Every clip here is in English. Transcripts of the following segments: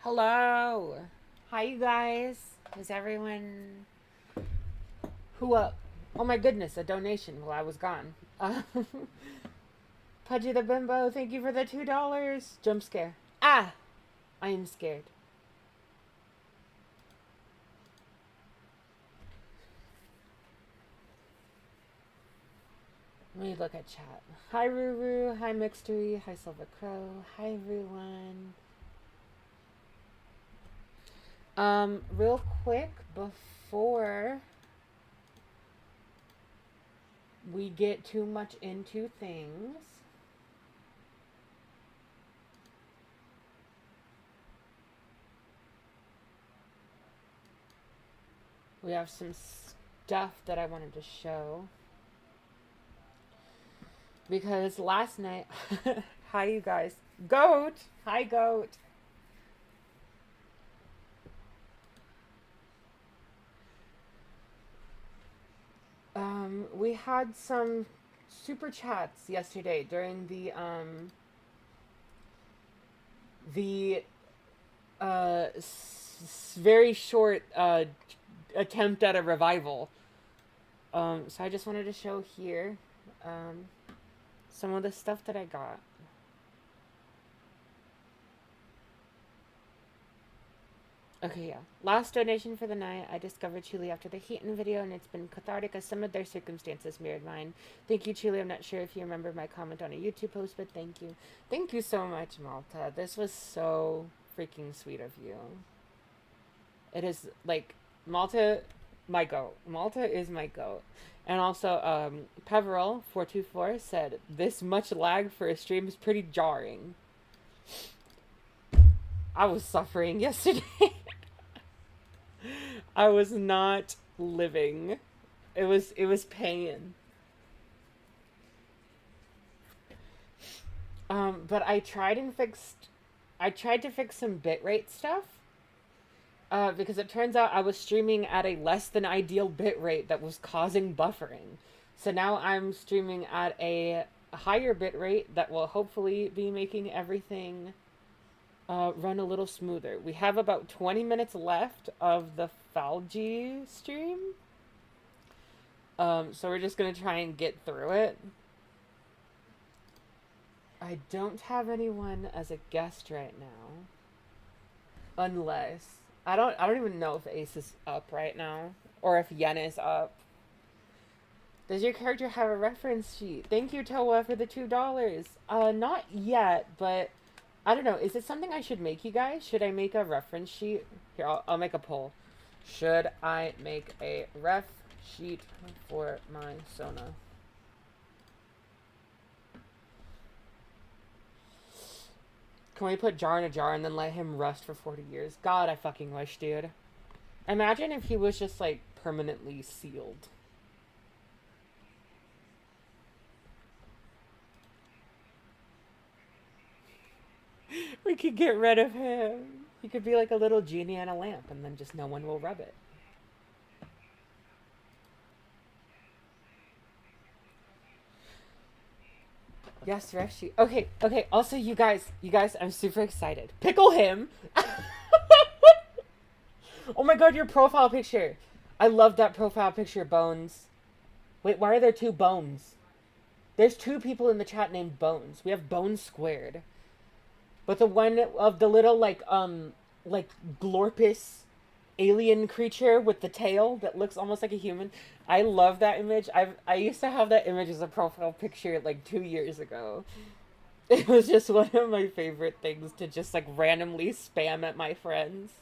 Hello. Hi, you guys. Is everyone who up? Oh my goodness, a donation while I was gone. Pudgy the Bimbo, thank you for the $2. Jump scare. Ah, I am scared. Let me look at chat. Hi, Ruru. Hi, Mixtery. Hi, Silver Crow. Hi, everyone. Real quick before we get too much into things. We have some stuff that I wanted to show. Because last night, hi you guys. Goat! Hi, Goat. We had some super chats yesterday during the very short attempt at a revival. So I just wanted to show here some of the stuff that I got. Okay, yeah. Last donation for the night. I discovered Chile after the HEXING video, and it's been cathartic as some of their circumstances mirrored mine. Thank you, Chile. I'm not sure if you remember my comment on a YouTube post, but thank you. Thank you so much, Malta. This was so freaking sweet of you. It is, like, Malta, my goat. Malta is my goat. And also, Peveril424 said, this much lag for a stream is pretty jarring. I was suffering yesterday. I was not living. It was pain. But I tried to fix some bitrate stuff. Because it turns out I was streaming at a less than ideal bitrate that was causing buffering. So now I'm streaming at a higher bitrate that will hopefully be making everything run a little smoother. We have about 20 minutes left of the Falgi stream. So we're just gonna try and get through it. I don't have anyone as a guest right now. Unless I don't even know if Ace is up right now. Or if Yen is up. Does your character have a reference sheet? Thank you, Toa, for the $2. Not yet, but I don't know. Is it something I should make, you guys? Should I make a reference sheet? Here, I'll make a poll. Should I make a ref sheet for my Sona? Can we put jar in a jar and then let him rust for 40 years? God, I fucking wish, dude. Imagine if he was just, like, permanently sealed. We could get rid of him. He could be like a little genie in a lamp, and then just no one will rub it. Yes, Reshi. Okay, okay. Also, you guys, I'm super excited. Pickle him. Oh my god, your profile picture. I love that profile picture, Bones. Wait, why are there two Bones? There's two people in the chat named Bones. We have Bones squared. But the one of the little, like glorpus alien creature with the tail that looks almost like a human. I love that image. I used to have that image as a profile picture like 2 years ago. It was just one of my favorite things to just like randomly spam at my friends.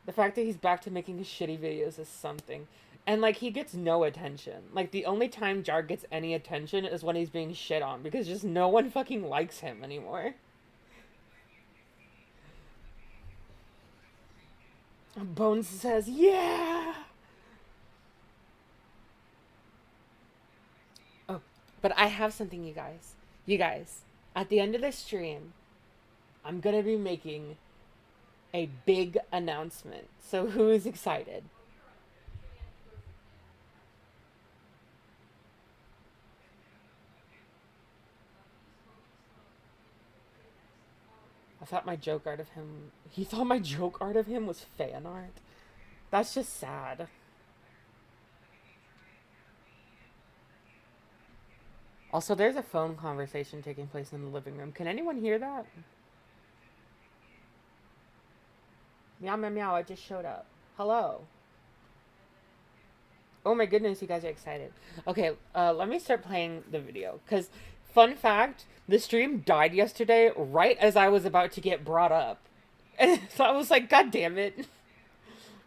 The fact that he's back to making shitty videos is something. And like he gets no attention. Like the only time Jar gets any attention is when he's being shit on because just no one fucking likes him anymore. Bones says, yeah! Oh, but I have something, you guys. You guys, at the end of this stream, I'm gonna be making a big announcement. So who's excited? thought my joke art of him... He thought my joke art of him was fan art. That's just sad. Also, there's a phone conversation taking place in the living room. Can anyone hear that? Meow, meow, meow, I just showed up. Hello. Oh my goodness, you guys are excited. Okay, let me start playing the video. Because, fun fact, the stream died yesterday right as I was about to get brought up. And so I was like, God damn it.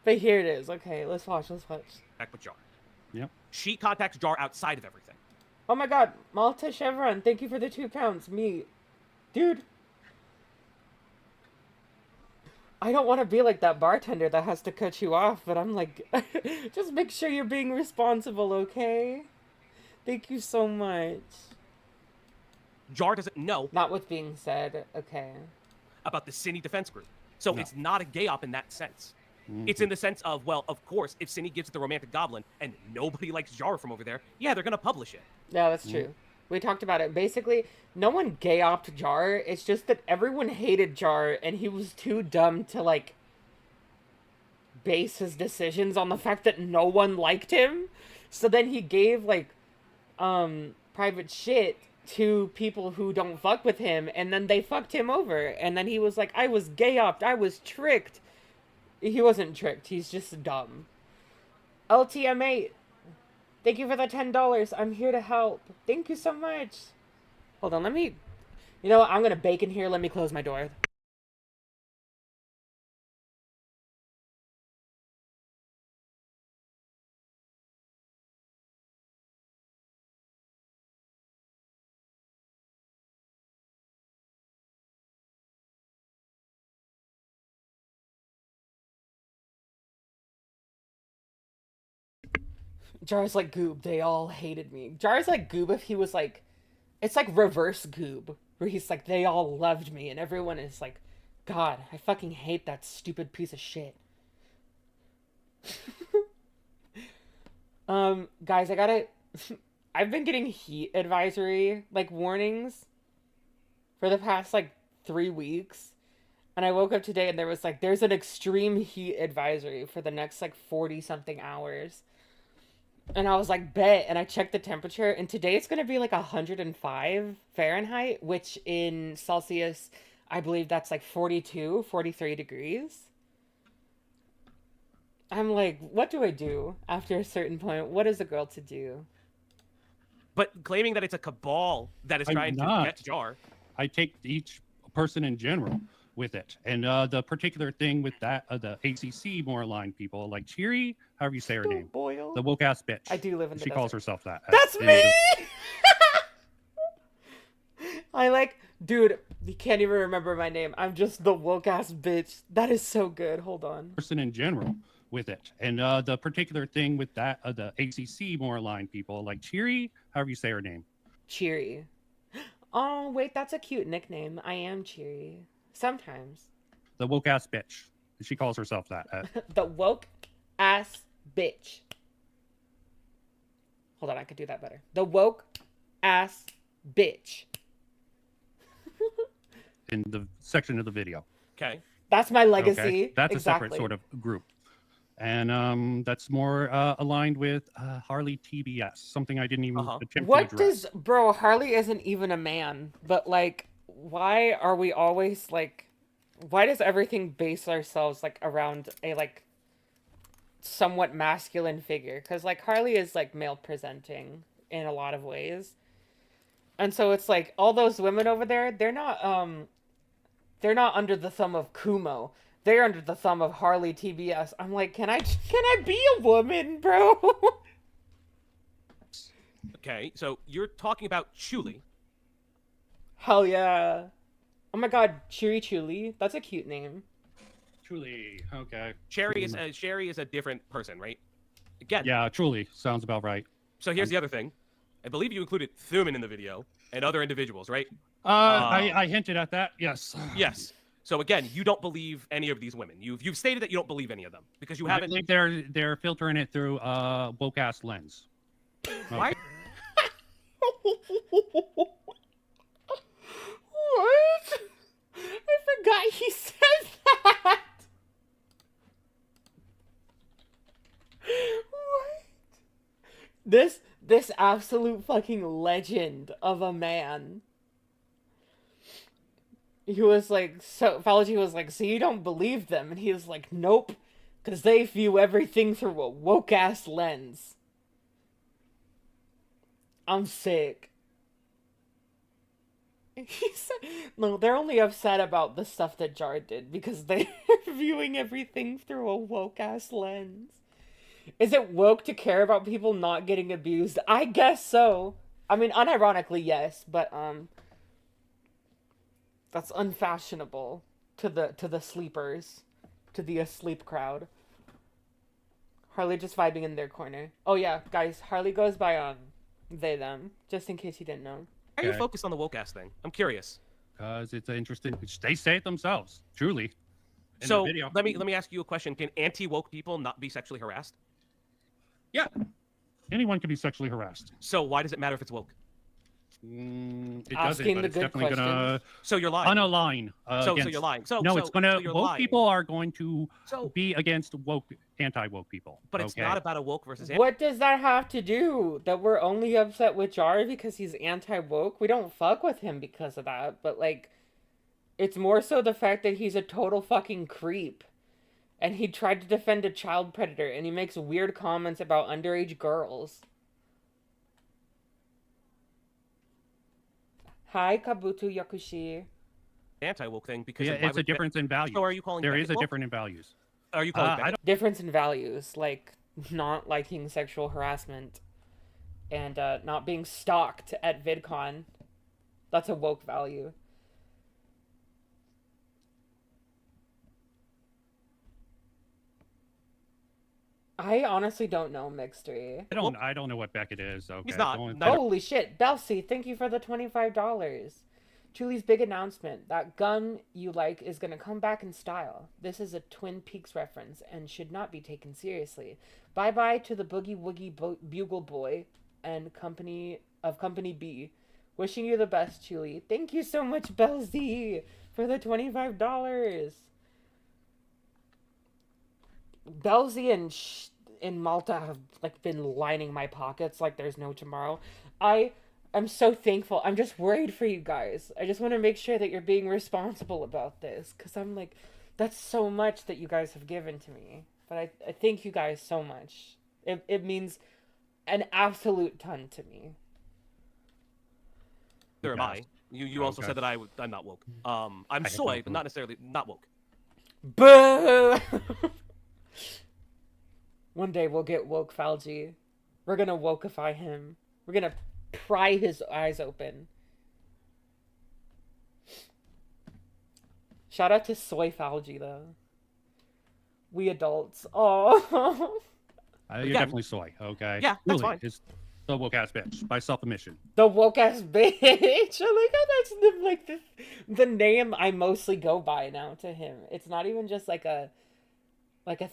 But here it is. Okay, let's watch, let's watch. Back with Jar. Yep. She contacts Jar outside of everything. Oh my god, Malta Chevron, thank you for the 2 pounds. Me. Dude. I don't want to be like that bartender that has to cut you off, but I'm like, just make sure you're being responsible, okay? Thank you so much. Jar doesn't know Not what's being said, okay. about the Cine defense group. So No. it's not a gay op in that sense. It's in the sense of, well, of course, if Cine gives it the romantic goblin and nobody likes Jar from over there, yeah, they're going to publish it. Yeah, that's true. We talked about it. Basically, no one gay-opped Jar. It's just that everyone hated Jar, and he was too dumb to, like, base his decisions on the fact that no one liked him. So then he gave, like, private shit to people who don't fuck with him, and then they fucked him over. And then he was like, I was gay-opped. I was tricked. He wasn't tricked. He's just dumb. LTM8. Thank you for the $10. I'm here to help. Thank you so much. Hold on, let me... You know what? I'm gonna bake in here. Let me close my door. Jar's like Goob. They all hated me. Jar's like Goob if he was like... It's like reverse Goob. Where he's like, they all loved me. And everyone is like, God, I fucking hate that stupid piece of shit. Guys, I gotta... I've been getting heat advisory, like, warnings for the past, like, 3 weeks. And I woke up today and there was, like, there's an extreme heat advisory for the next, like, 40-something hours. And I was like, bet. And I checked the temperature. And today it's going to be, like, 105 Fahrenheit, which in Celsius, I believe that's, like, 42, 43 degrees. I'm like, what do I do after a certain point? What is a girl to do? But claiming that it's a cabal that is trying to get Jar. I take each person in general with it. And the particular thing with that, the ACC more aligned people, like Cheery, however you say her name. Boyle. The woke ass bitch. I do live in the She calls desert. herself that. That's me! I like, dude, you can't even remember my name. I'm just the woke ass bitch. That is so good. Hold on. Person in general with it. And the particular thing with that, the ACC more aligned people, like Cheery, however you say her name. Cheery. Oh, wait, that's a cute nickname. I am cheery. Sometimes. The woke ass bitch. She calls herself that. The woke ass bitch. Hold on, I could do that better. The woke ass bitch. In the section of the video. Okay. That's my legacy. Okay? That's exactly. a separate sort of group. And that's more aligned with Harley TBS, something I didn't even attempt What to address. bro, Harley isn't even a man, but like, why are we always like, why does everything base ourselves like around a like somewhat masculine figure? Because like Harley is like male presenting in a lot of ways. And so it's like all those women over there, they're not under the thumb of Kumo. They're under the thumb of Harley TBS. I'm like, can I be a woman, bro? Okay, so you're talking about Chuli. Hell yeah. Oh my god, Cheery Chuli. That's a cute name. Truly, okay. Sherry is a different person, right? Again. Yeah, truly. Sounds about right. So here's the other thing. I believe you included Thuman in the video and other individuals, right? I hinted at that, yes. Yes. So again, you don't believe any of these women. You've stated that you don't believe any of them because you haven't. I think they're filtering it through woke ass lens. Why? What? I forgot this absolute fucking legend of a man. He was like, so Fauci was like, so you don't believe them? And he was like, nope, because they view everything through a woke ass lens. I'm sick. He said, no, they're only upset about the stuff that Jar did because they're viewing everything through a woke ass lens. Is it woke to care about people not getting abused? I guess so. I mean, unironically, yes, but that's unfashionable to the sleepers, to the asleep crowd. Harley just vibing in their corner. Oh yeah, guys, Harley goes by they them, just in case you didn't know. Why are you focused on the woke ass thing? I'm curious. Because it's interesting. They say it themselves, truly. In So the video. let me ask you a question. Can anti-woke people not be sexually harassed? Yeah. Anyone can be sexually harassed. So why does it matter if it's woke? It Asking doesn't, but the it's good definitely gonna So you're lying. unalign. So you're lying. So it's gonna so you're woke lying. people are going to So be against anti-woke people. but it's not about a woke versus What does that have to do? That we're only upset with Jar because he's anti-woke? We don't fuck with him because of that, but like, it's more so the fact that he's a total fucking creep. And he tried to defend a child predator, and he makes weird comments about underage girls. Hi, Kabuto Yakushi. anti-woke thing because Yeah, then why it's a would- difference in values. So are you calling there Beckett is a woke? difference in values. Are you calling I Beckett? don't, Difference in values, like not liking sexual harassment and not being stalked at VidCon. That's a woke value. I honestly don't know, Mixtery. I don't know what Beckett is. Okay. He's not. Don't- Neither- Holy shit, Belsi, thank you for the $25. Julie's big announcement. That gun you like is gonna come back in style. This is a Twin Peaks reference and should not be taken seriously. Bye-bye to the Boogie Woogie Bugle Boy and Company B. Wishing you the best, Julie. Thank you so much, Belsi, for the $25. Belzi and Malta have like been lining my pockets like there's no tomorrow. I'm so thankful. I'm just worried for you guys. I just want to make sure that you're being responsible about this, because I'm like, that's so much that you guys have given to me. But I thank you guys so much. It means an absolute ton to me. There am I. You also said that I'm not woke. I'm soy, but not necessarily not woke. Boo! One day we'll get woke Falgi. We're gonna wokeify him. We're gonna pry his eyes open. Shout out to Soy Falgi though. We adults. Oh. You're Again. definitely soy. Okay. Yeah, that's Really, fine. It's the woke ass bitch by self-admission. The woke ass bitch. I like how that's the name I mostly go by now to him. It's not even just like a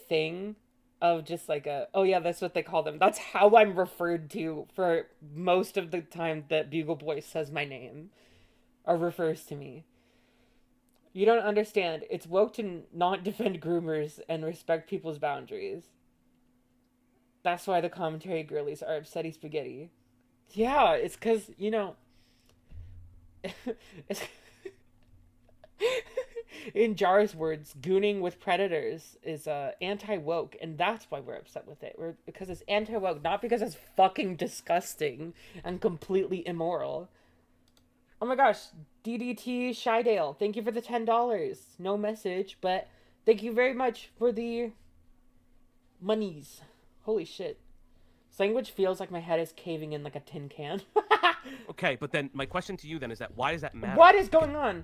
thing of just like oh yeah, that's what they call them. That's how I'm referred to for most of the time that Bugle Boy says my name or refers to me. You don't understand. It's woke to not defend groomers and respect people's boundaries. That's why the commentary girlies are upsetty spaghetti. Yeah, it's because, you know, it's in Jar's words, gooning with predators is anti-woke, and that's why we're upset with it. Because it's anti-woke, not because it's fucking disgusting and completely immoral. Oh my gosh, DDT Shydale, thank you for the $10. No message, but thank you very much for the monies. Holy shit. This language feels like my head is caving in like a tin can. Okay, but then my question to you then is that why does that matter? What is going on?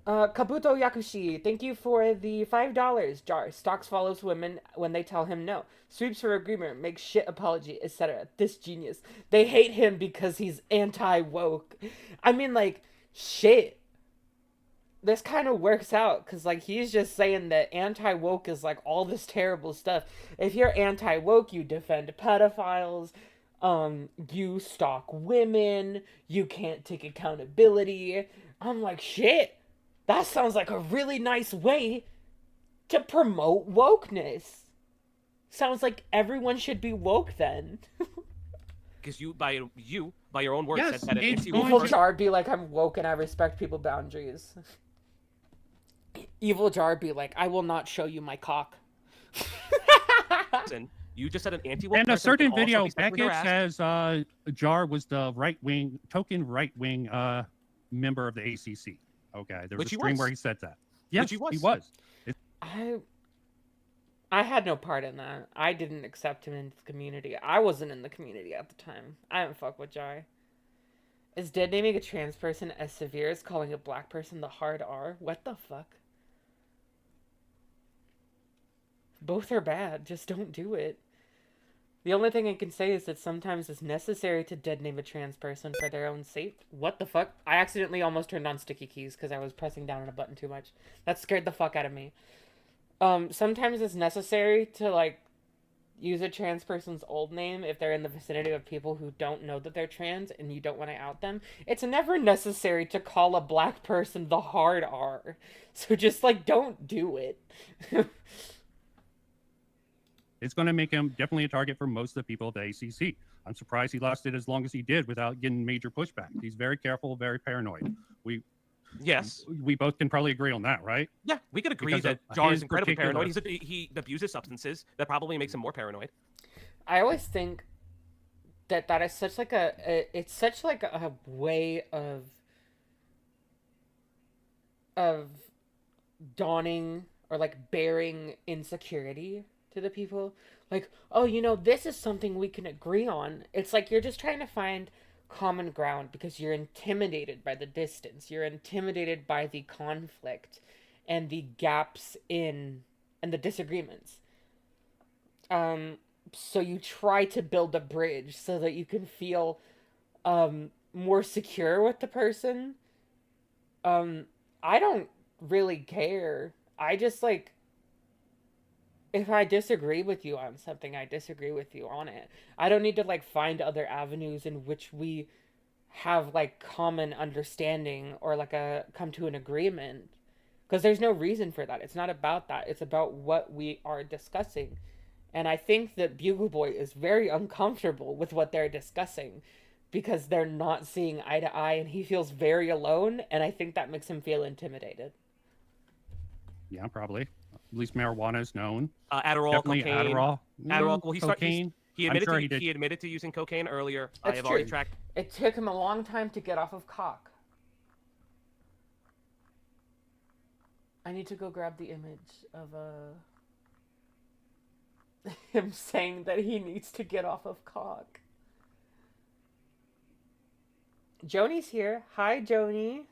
Kabuto Yakushi, thank you for the $5. Jar stalks follows women when they tell him no. Sweeps for a groomer, makes shit apology, etc. This genius. They hate him because he's anti-woke. I mean, like, shit. This kind of works out, because, like, he's just saying that anti-woke is, like, all this terrible stuff. If you're anti-woke, you defend pedophiles, you stalk women, you can't take accountability. I'm like, shit, that sounds like a really nice way to promote wokeness. Sounds like everyone should be woke then. because you, by your own words, Yes, said that an it's anti-woke Evil going person. Jar be like, I'm woke and I respect people boundaries. Evil Jar be like, I will not show you my cock. You just said an anti-woke And a person can certain also video, be sexually Beckett harassed. says Jar was the token right wing member of the ACC. Okay, there was Which a he stream was. where he said that. Yes, Which he he was. was. I had no part in that. I didn't accept him into the community. I wasn't in the community at the time. I didn't fuck with Jar. Is dead naming a trans person as severe as calling a black person the hard R? What the fuck? Both are bad. Just don't do it. The only thing I can say is that sometimes it's necessary to dead name a trans person for their own sake. What the fuck? I accidentally almost turned on sticky keys because I was pressing down on a button too much. That scared the fuck out of me. Sometimes it's necessary to, like, use a trans person's old name if they're in the vicinity of people who don't know that they're trans and you don't want to out them. It's never necessary to call a black person the hard R. So just, like, don't do it. It's going to make him definitely a target for most of the people at the ACC. I'm surprised he lasted as long as he did without getting major pushback. He's very careful, very paranoid. Yes. We both can probably agree on that, right? Yeah, we could agree Because that of Jar is his incredibly particular- paranoid. He abuses substances. That probably makes him more paranoid. I always think that is such like it's such like a way of dawning or like bearing insecurity to the people. Like, oh, you know, this is something we can agree on. It's like you're just trying to find common ground because you're intimidated by the distance. You're intimidated by the conflict and the gaps in and the disagreements. So you try to build a bridge so that you can feel more secure with the person. I don't really care. I just like if I disagree with you on something, I disagree with you on it. I don't need to like find other avenues in which we have like common understanding or like come to an agreement because there's no reason for that. It's not about that. It's about what we are discussing. And I think that Bugle Boy is very uncomfortable with what they're discussing because they're not seeing eye to eye and he feels very alone and I think that makes him feel intimidated. Yeah, probably. At least marijuana is known. Adderall, Definitely cocaine. Adderall. Well, Cocaine. He I'm admitted sure to he did. he admitted to using cocaine earlier. I That's have true. already tracked. It took him a long time to get off of cock. I need to go grab the image of him saying that he needs to get off of cock. Joni's here. Hi, Joni.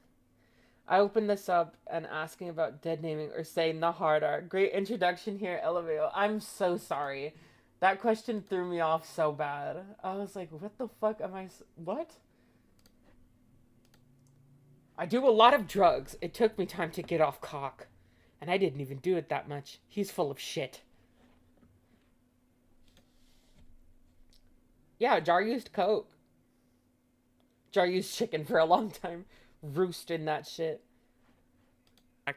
I opened this up and asking about dead naming or saying the hard R. Great introduction here, LMAO. I'm so sorry. That question threw me off so bad. I was like, what the fuck am I... What? I do a lot of drugs. It took me time to get off cock. And I didn't even do it that much. He's full of shit. Yeah, Jar used coke. Jar used chicken for a long time. Roosting that shit.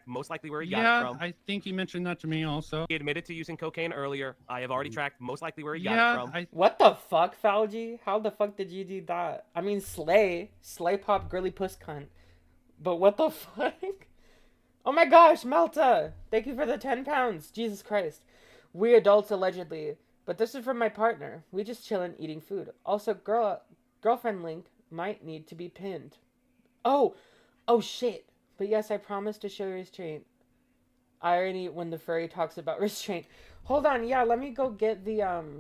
Most likely where he got it from. Yeah, I think he mentioned that to me also. He admitted to using cocaine earlier. I have already tracked most likely where he got Yeah, it from. What the fuck, Falgy? How the fuck did you do that? I mean, slay pop, girly puss cunt. But what the fuck? Oh my gosh, Malta! Thank you for the 10 pounds. Jesus Christ. We adults allegedly. But this is from my partner. We just chillin' eating food. Also, girlfriend link might need to be pinned. Oh shit. But yes, I promise to show restraint. Irony when the furry talks about restraint. Hold on, yeah, let me go get the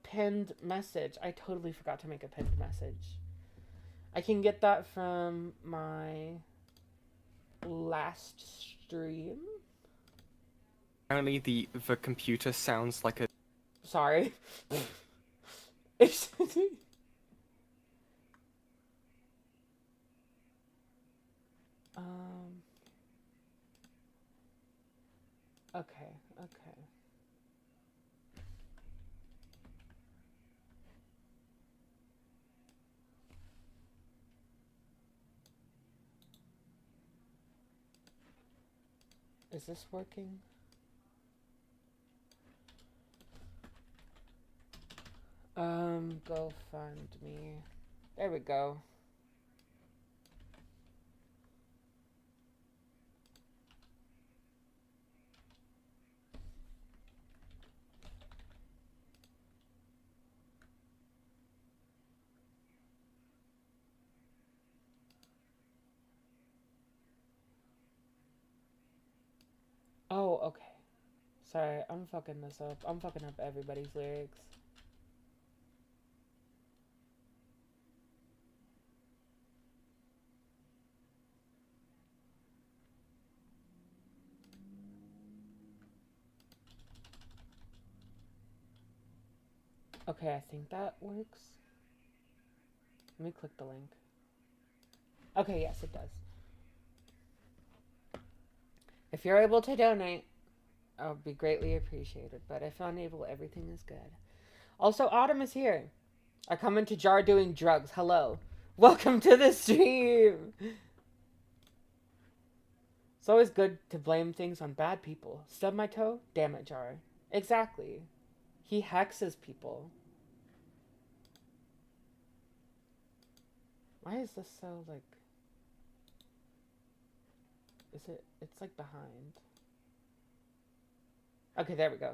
pinned message. I totally forgot to make a pinned message. I can get that from my last stream. Apparently the computer sounds like a... Sorry. It's... Okay. Is this working? Go fund me. There we go. Oh, okay. Sorry, I'm fucking this up. I'm fucking up everybody's lyrics. Okay, I think that works. Let me click the link. Okay, yes, it does. If you're able to donate, I would be greatly appreciated. But if unable, everything is good. Also, Autumn is here. I come into Jar doing drugs. Hello. Welcome to the stream. It's always good to blame things on bad people. Stub my toe? Damn it, Jar. Exactly. He hexes people. Why is this so, like... It's, like, behind. Okay, there we go.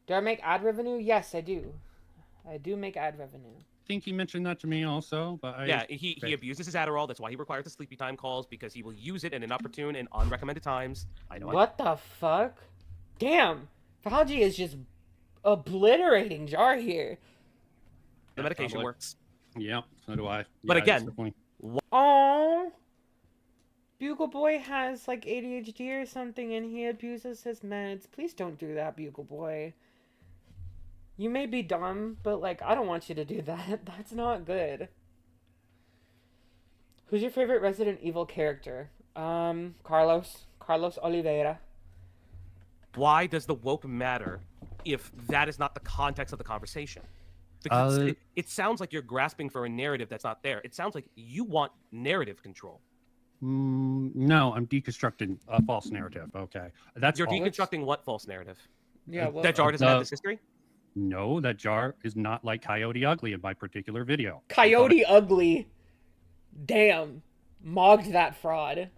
Do I make ad revenue? Yes, I do. I do make ad revenue. I think he mentioned that to me also, but Yeah, he abuses his Adderall. That's why he requires the sleepy time calls, because he will use it in inopportune and unrecommended times. I know. What the fuck? Damn! Fauci is just obliterating Jar here. The medication works. Yeah, so do I. But Yeah, again... Oh, Bugle Boy has like ADHD or something and he abuses his meds. Please don't do that, Bugle Boy. You may be dumb, but like I don't want you to do that. That's not good. Who's your favorite Resident Evil character? Carlos Oliveira. Why does the woke matter if that is not the context of the conversation? Because it sounds like you're grasping for a narrative that's not there. It sounds like you want narrative control. No, I'm deconstructing a false narrative. Okay, that's You're false. deconstructing what false narrative? Yeah, well, that Jar doesn't have this history? No, that Jar is not like Coyote Ugly in my particular video. Coyote Ugly. Damn. Mogged that fraud.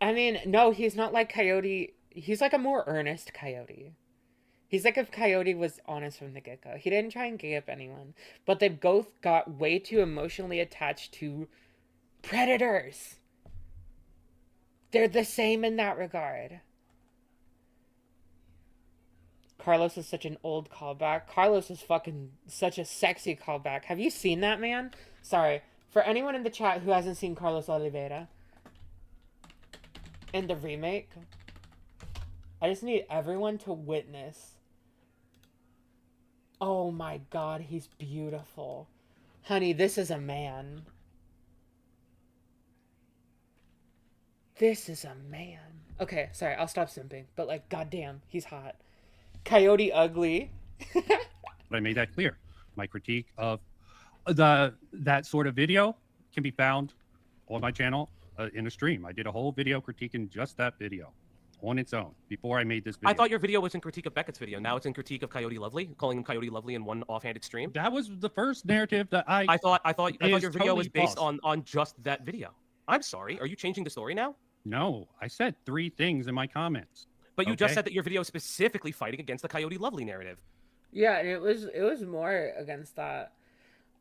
I mean, no, he's not like Coyote. He's like a more earnest Coyote. He's like if Coyote was honest from the get-go. He didn't try and gay up anyone. But they both got way too emotionally attached to predators. They're the same in that regard. Carlos is such an old callback. Carlos is fucking such a sexy callback. Have you seen that, man? Sorry. For anyone in the chat who hasn't seen Carlos Oliveira in the remake, I just need everyone to witness. Oh my god, he's beautiful. Honey, this is a man. This is a man. Okay, sorry, I'll stop simping. But like, goddamn, he's hot. Coyote Ugly. I made that clear. My critique of that sort of video can be found on my channel in a stream. I did a whole video critiquing just that video on its own before I made this video. I thought your video was in critique of Beckett's video. Now it's in critique of Coyote Lovely, calling him Coyote Lovely in one offhanded stream. That was the first narrative that I thought your video totally was based false. on just that video. I'm sorry. Are you changing the story now? No, I said 3 things in my comments. But you just said that your video is specifically fighting against the Coyote Lovely narrative. Yeah, it was more against that.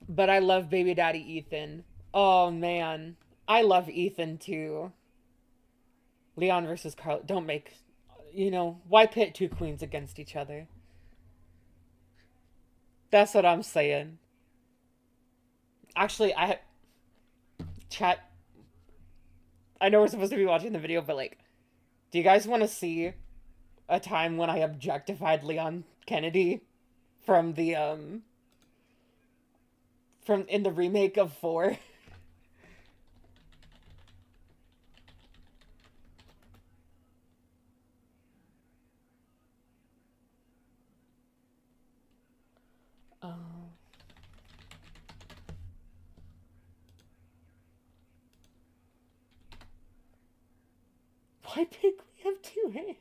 But I love Baby Daddy Ethan. Oh man, I love Ethan too. Leon versus Carl. Don't make, why pit 2 queens against each other? That's what I'm saying. Actually, chat. I know we're supposed to be watching the video, but like, do you guys want to see a time when I objectified Leon Kennedy from the in the remake of 4? Why pig we have 2 hands?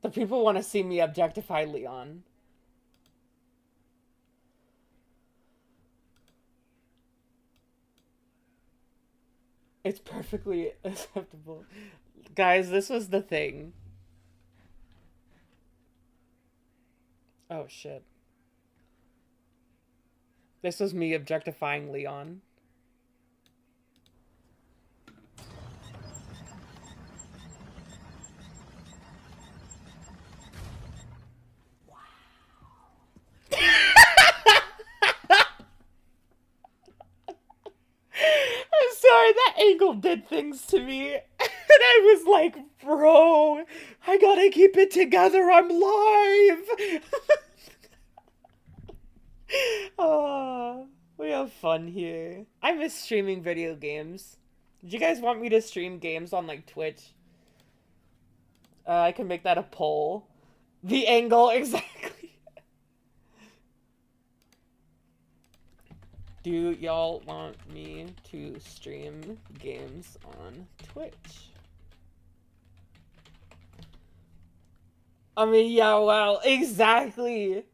The people want to see me objectify Leon. It's perfectly acceptable. Guys, this was the thing. Oh, shit. This was me objectifying Leon. I'm sorry, that angle did things to me. And I was like, bro, I gotta keep it together. I'm live. Oh, we have fun here. I miss streaming video games. Did you guys want me to stream games on like Twitch? I can make that a poll. The angle, exactly. Do y'all want me to stream games on Twitch? I mean, yeah, well, exactly.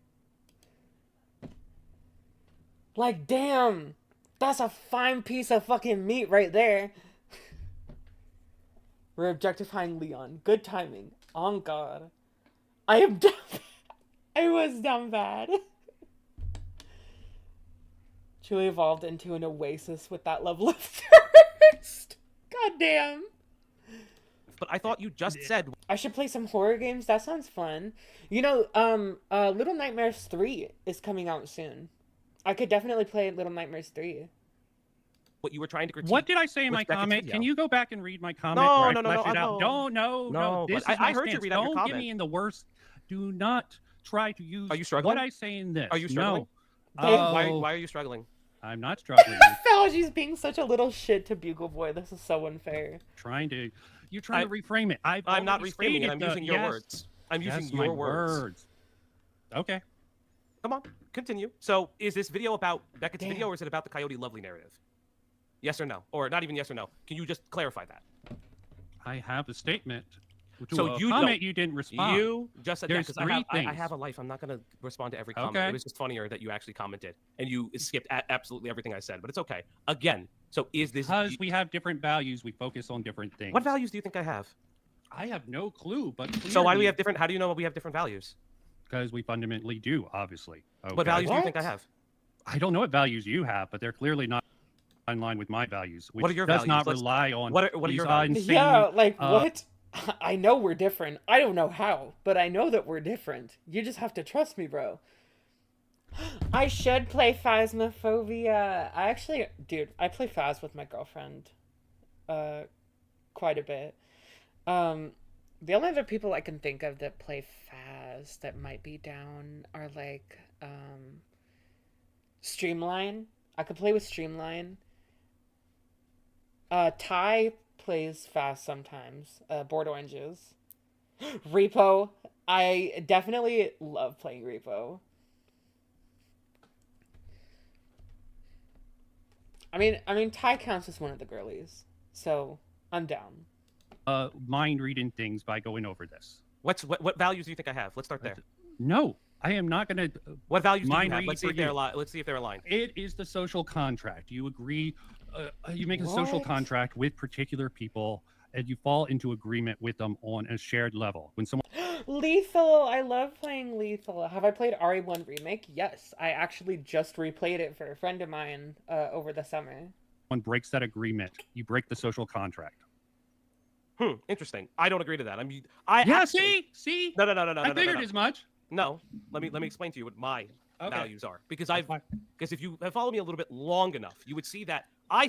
Like, damn. That's a fine piece of fucking meat right there. We're objectifying Leon. Good timing. On God. I am dumb. I was dumb bad. Truly evolved into an oasis with that level of thirst. God damn. But I thought you just said I should play some horror games. That sounds fun. You know, Little Nightmares 3 is coming out soon. I could definitely play Little Nightmares 3. what you were trying to critique. What did I say in was my Beckett's comment? video. Can you go back and read my comment? No, where I no, no, flesh no, it out? no. No. This but is I my heard you stance. read out your Don't get comment. me in the worst. Do not try to use Are you struggling? what I say in this. Are you struggling? No. Why are you struggling? I'm not struggling. Falji's being such a little shit to Bugle Boy. This is so unfair. You're trying to reframe it. I'm not already reframing it. stated I'm the- using your yes, words. I'm using yes, my your words. Okay. Come on, continue. So, is this video about Beckett's Damn. video, or is it about the Coyote Lovely narrative? Yes or no? Or not even yes or no. Can you just clarify that? I have a statement. To So a you comment don't- you didn't respond. You just said There's that three I things. have a life. I'm not going to respond to every comment. Okay. It was just funnier that you actually commented and you skipped absolutely everything I said, but it's okay. Again, so is this... Because we have different values, we focus on different things. What values do you think I have? I have no clue, but So why do we clearly- have different... How do you know we have different values? Because we fundamentally do, obviously. Okay. What values do you think I What? have? I don't know what values you have, but they're clearly not in line with my values, which What are your does values? not Let's- rely on what are these your values? insane- Yeah, like, uh, what? I know we're different. I don't know how, but I know that we're different. You just have to trust me, bro. I should play Phasmophobia. Dude, I play Phas with my girlfriend. Quite a bit. The only other people I can think of that play Phas that might be down are like, Streamline. I could play with Streamline. Ty plays Phas sometimes. Board Oranges. Repo. I definitely love playing Repo. I mean, Ty counts as one of the girlies, so I'm down. Mind reading things by going over this. What values do you think I have? Let's start there. No, I am not going to. What values do you Mind have? read Let's see for if they're you. let's see if they're aligned. It is the social contract. You agree. You make a social What? contract with particular people, and you fall into agreement with them on a shared level. When someone Lethal. I love playing Lethal. Have I played RE1 Remake? Yes. I actually just replayed it for a friend of mine over the summer. breaks that agreement, you break the social contract. Interesting. I don't agree to that. See. No. No. I figured as much. No. Let me explain to you what my Okay. values are, because That's fine. if you have followed me a little bit long enough, you would see that I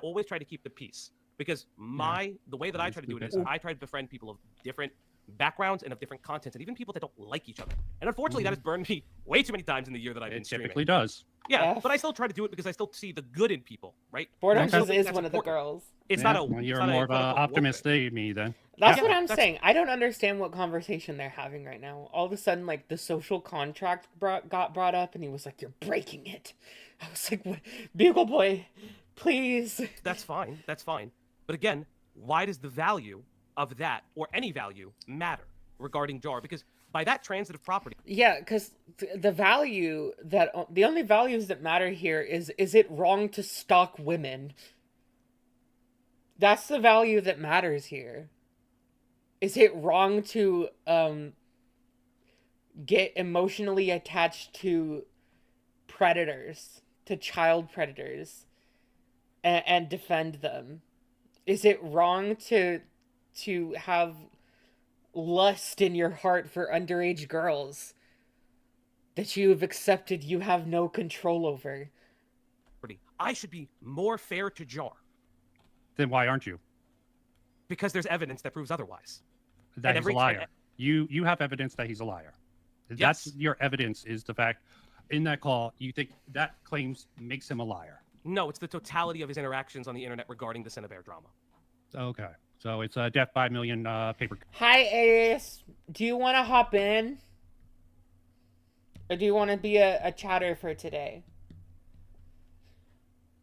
always try to keep the peace, because the way that I try to do it is I try to befriend people of different backgrounds and of different contents, and even people that don't like each other. And unfortunately, that has burned me way too many times in the year that I've been It streaming. typically does. Yeah, F. but I still try to do it because I still see the good in people, right? Board Okay. Oranges is That's one of the important. girls. It's Yeah, not a. well, it's you're not a more of an quote-unquote woke optimist thing. than me then. That's Yeah, what I'm that's- saying. I don't understand what conversation they're having right now. All of a sudden, like, the social contract got brought up, and he was like, "You're breaking it." I was like, "What? Bugle Boy, please." That's fine. But again, why does the value of that or any value matter? regarding Jar, because by that transitive property, Yeah, because the value that the only values that matter here is it wrong to stalk women? That's the value that matters here. Is it wrong to get emotionally attached to predators, to child predators, and defend them? Is it wrong to have lust in your heart for underage girls that you have accepted you have no control over? I should be more fair to Jar Then why aren't you? because there's evidence that proves otherwise. That And he's a every liar. time- You have evidence that he's a liar. Yes. That's your evidence, is the fact in that call you think that claims makes him a liar. No, it's the totality of his interactions on the internet regarding the Cinnabear drama. Okay. So it's a death by a million paper. Hi, Ace. Do you want to hop in? Or do you want to be a chatter for today?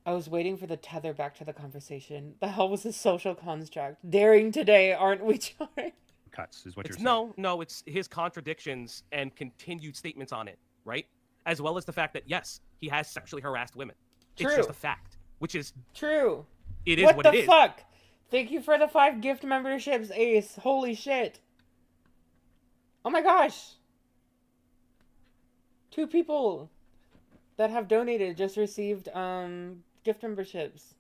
I was waiting for the tether back to the conversation. The hell was this social construct? Daring today, aren't we, Charlie? Cuts is what It's you're saying. no, it's his contradictions and continued statements on it, right? As well as the fact that yes, he has sexually harassed women. It's True. just a fact, which is True. it is What what the it is. fuck? Thank you for the 5 gift memberships, Ace. Holy shit. Oh my gosh. 2 people that have donated just received gift memberships.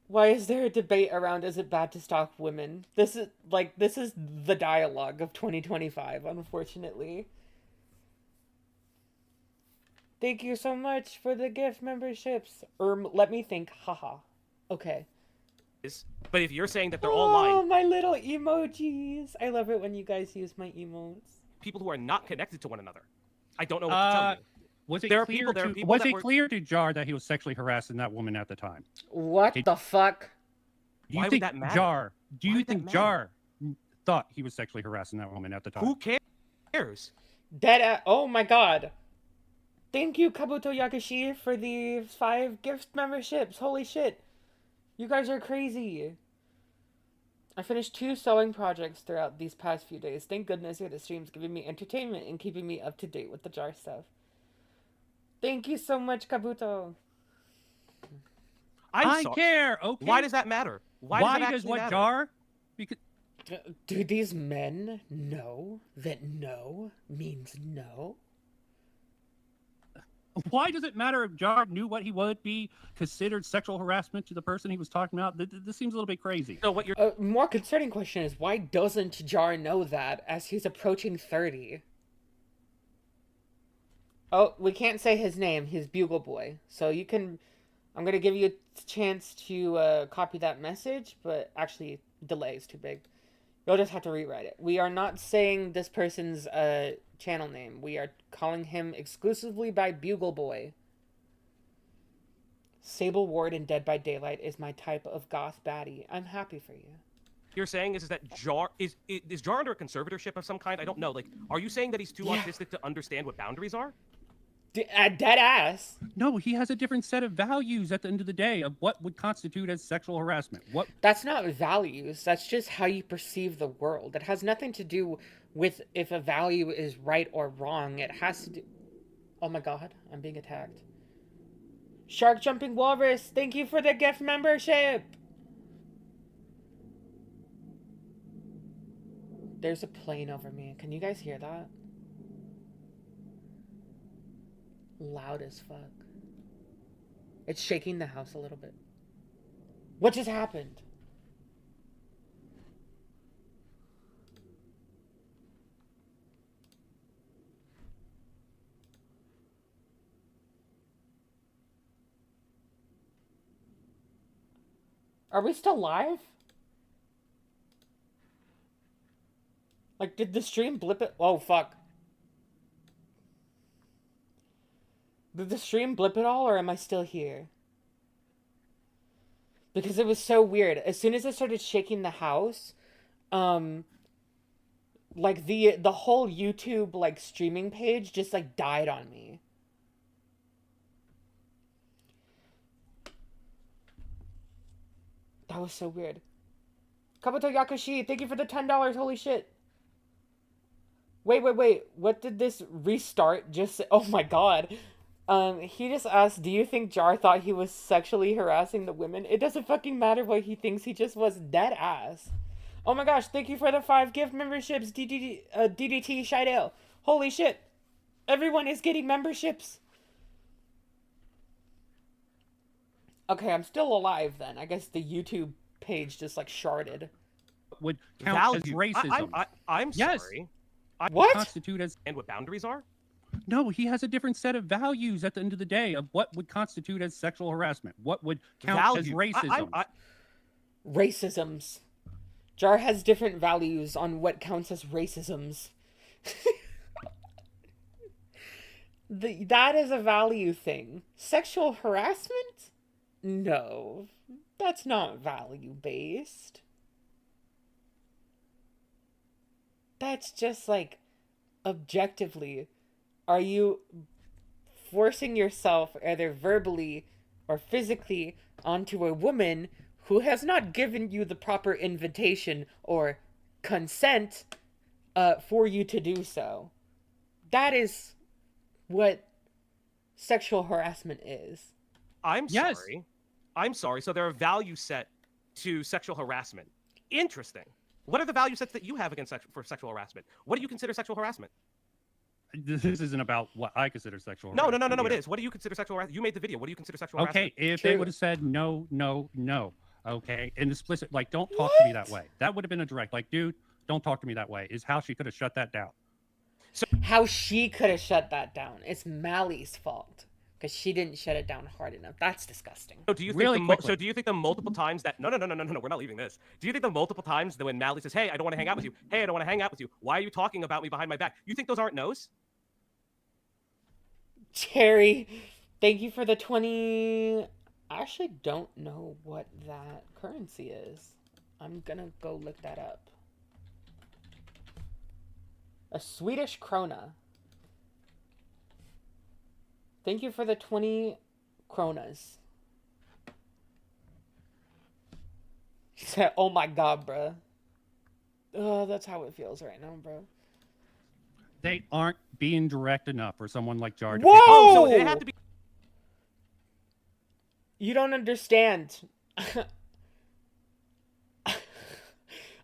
Why is there a debate around is it bad to stalk women? This is the dialogue of 2025, unfortunately. Thank you so much for the gift memberships. Let me think. Haha. Okay. But if you're saying that they're all Oh, lying, my little emojis. I love it when you guys use my emotes. people who are not connected to one another, I don't know what to tell you. Was it There are clear people- there are to people was that it were- clear to Jar that he was sexually harassing that woman at the time? What Did- the fuck? Do you Why would think that matter? Jar? Do Why you would that think matter? Jar thought he was sexually harassing that woman at the time? Who cares? Oh my god. Thank you, Kabuto Yakushi, for the 5 gift memberships. Holy shit. You guys are crazy. I finished 2 sewing projects throughout these past few days. Thank goodness the stream's giving me entertainment and keeping me up to date with the jar stuff. Thank you so much, Kabuto. I sorry. care. Okay. Why does that matter? Why does that actually what matter? Jar? Because Do these men know that no means no? why does it matter if Jar knew what he would be considered sexual harassment to the person he was talking about? This seems a little bit crazy. No, what you're A more concerning question is why doesn't Jar know that as he's approaching 30? Oh, we can't say his name. He's Bugle Boy. So you can... I'm going to give you a chance to copy that message, but actually, delay is too big. You'll just have to rewrite it. We are not saying this person's channel name. We are calling him exclusively by Bugle Boy. Sable Ward in Dead by Daylight is my type of goth baddie. I'm happy for you. saying is that Jar is Jar under a conservatorship of some kind? I don't know. Like, are you saying that he's too Yeah. autistic to understand what boundaries are? Dead ass. No, he has a different set of values at the end of the day of what would constitute as sexual harassment. What? That's not values. That's just how you perceive the world. It has nothing to do with if a value is right or wrong. It has to do... Oh my god, I'm being attacked. Shark Jumping Walrus, thank you for the gift membership! There's a plane over me. Can you guys hear that? Loud as fuck. It's shaking the house a little bit. What just happened? Are we still live? Like, did the stream blip it? Oh, fuck. Did the stream blip at all, or am I still here? Because it was so weird. As soon as I started shaking the house, like, the whole YouTube, like, streaming page just, like, died on me. That was so weird. Kabuto Yakushi, thank you for the $10. Holy shit. Wait. What did this restart just say? Oh my god. He just asked, do you think Jar thought he was sexually harassing the women? It doesn't fucking matter what he thinks. He just was dead ass. Oh my gosh, thank you for the 5 gift memberships, DDT Shidale. Holy shit. Everyone is getting memberships. Okay, I'm still alive then. I guess the YouTube page just like sharded. Would count as Value. racism. I'm Yes. sorry. What? Constitute as And what boundaries are? no, he has a different set of values at the end of the day of what would constitute as sexual harassment. What would count as Value. racism? Racisms. Jar has different values on what counts as racisms. That is a value thing. Sexual harassment? No. That's not value-based. That's just like, objectively, are you forcing yourself either verbally or physically onto a woman who has not given you the proper invitation or consent for you to do so? That is what sexual harassment is. I'm Yes. sorry. I'm sorry. So there are values set to sexual harassment. Interesting. What are the value sets that you have against for sexual harassment? What do you consider sexual harassment? This isn't about what I consider sexual No, harassment. it here. is. What do you consider sexual harassment? You made the video. What do you consider sexual Okay, harassment? if True. they would have said no, okay, and explicit, like, don't talk to me that way. That would have been a direct, like, dude, don't talk to me that way, is how she could have shut that down. How she could have shut that down. It's Mally's fault. Because she didn't shut it down hard enough. That's disgusting. So do you Really think quickly. so do you think the multiple times that no, we're not leaving this. Do you think the multiple times that when Mally says, "Hey, I don't want to hang out with you. Hey, I don't want to hang out with you. Why are you talking about me behind my back?" You think those aren't no's? Cherry, thank you for the 20... I actually don't know what that currency is. I'm gonna go look that up. A Swedish krona. Thank you for the 20 kronas. He said, oh my god, bruh. Oh, that's how it feels right now, bro. They aren't being direct enough for someone like Jar to Whoa! pick up. Oh, so they have to be. You don't understand.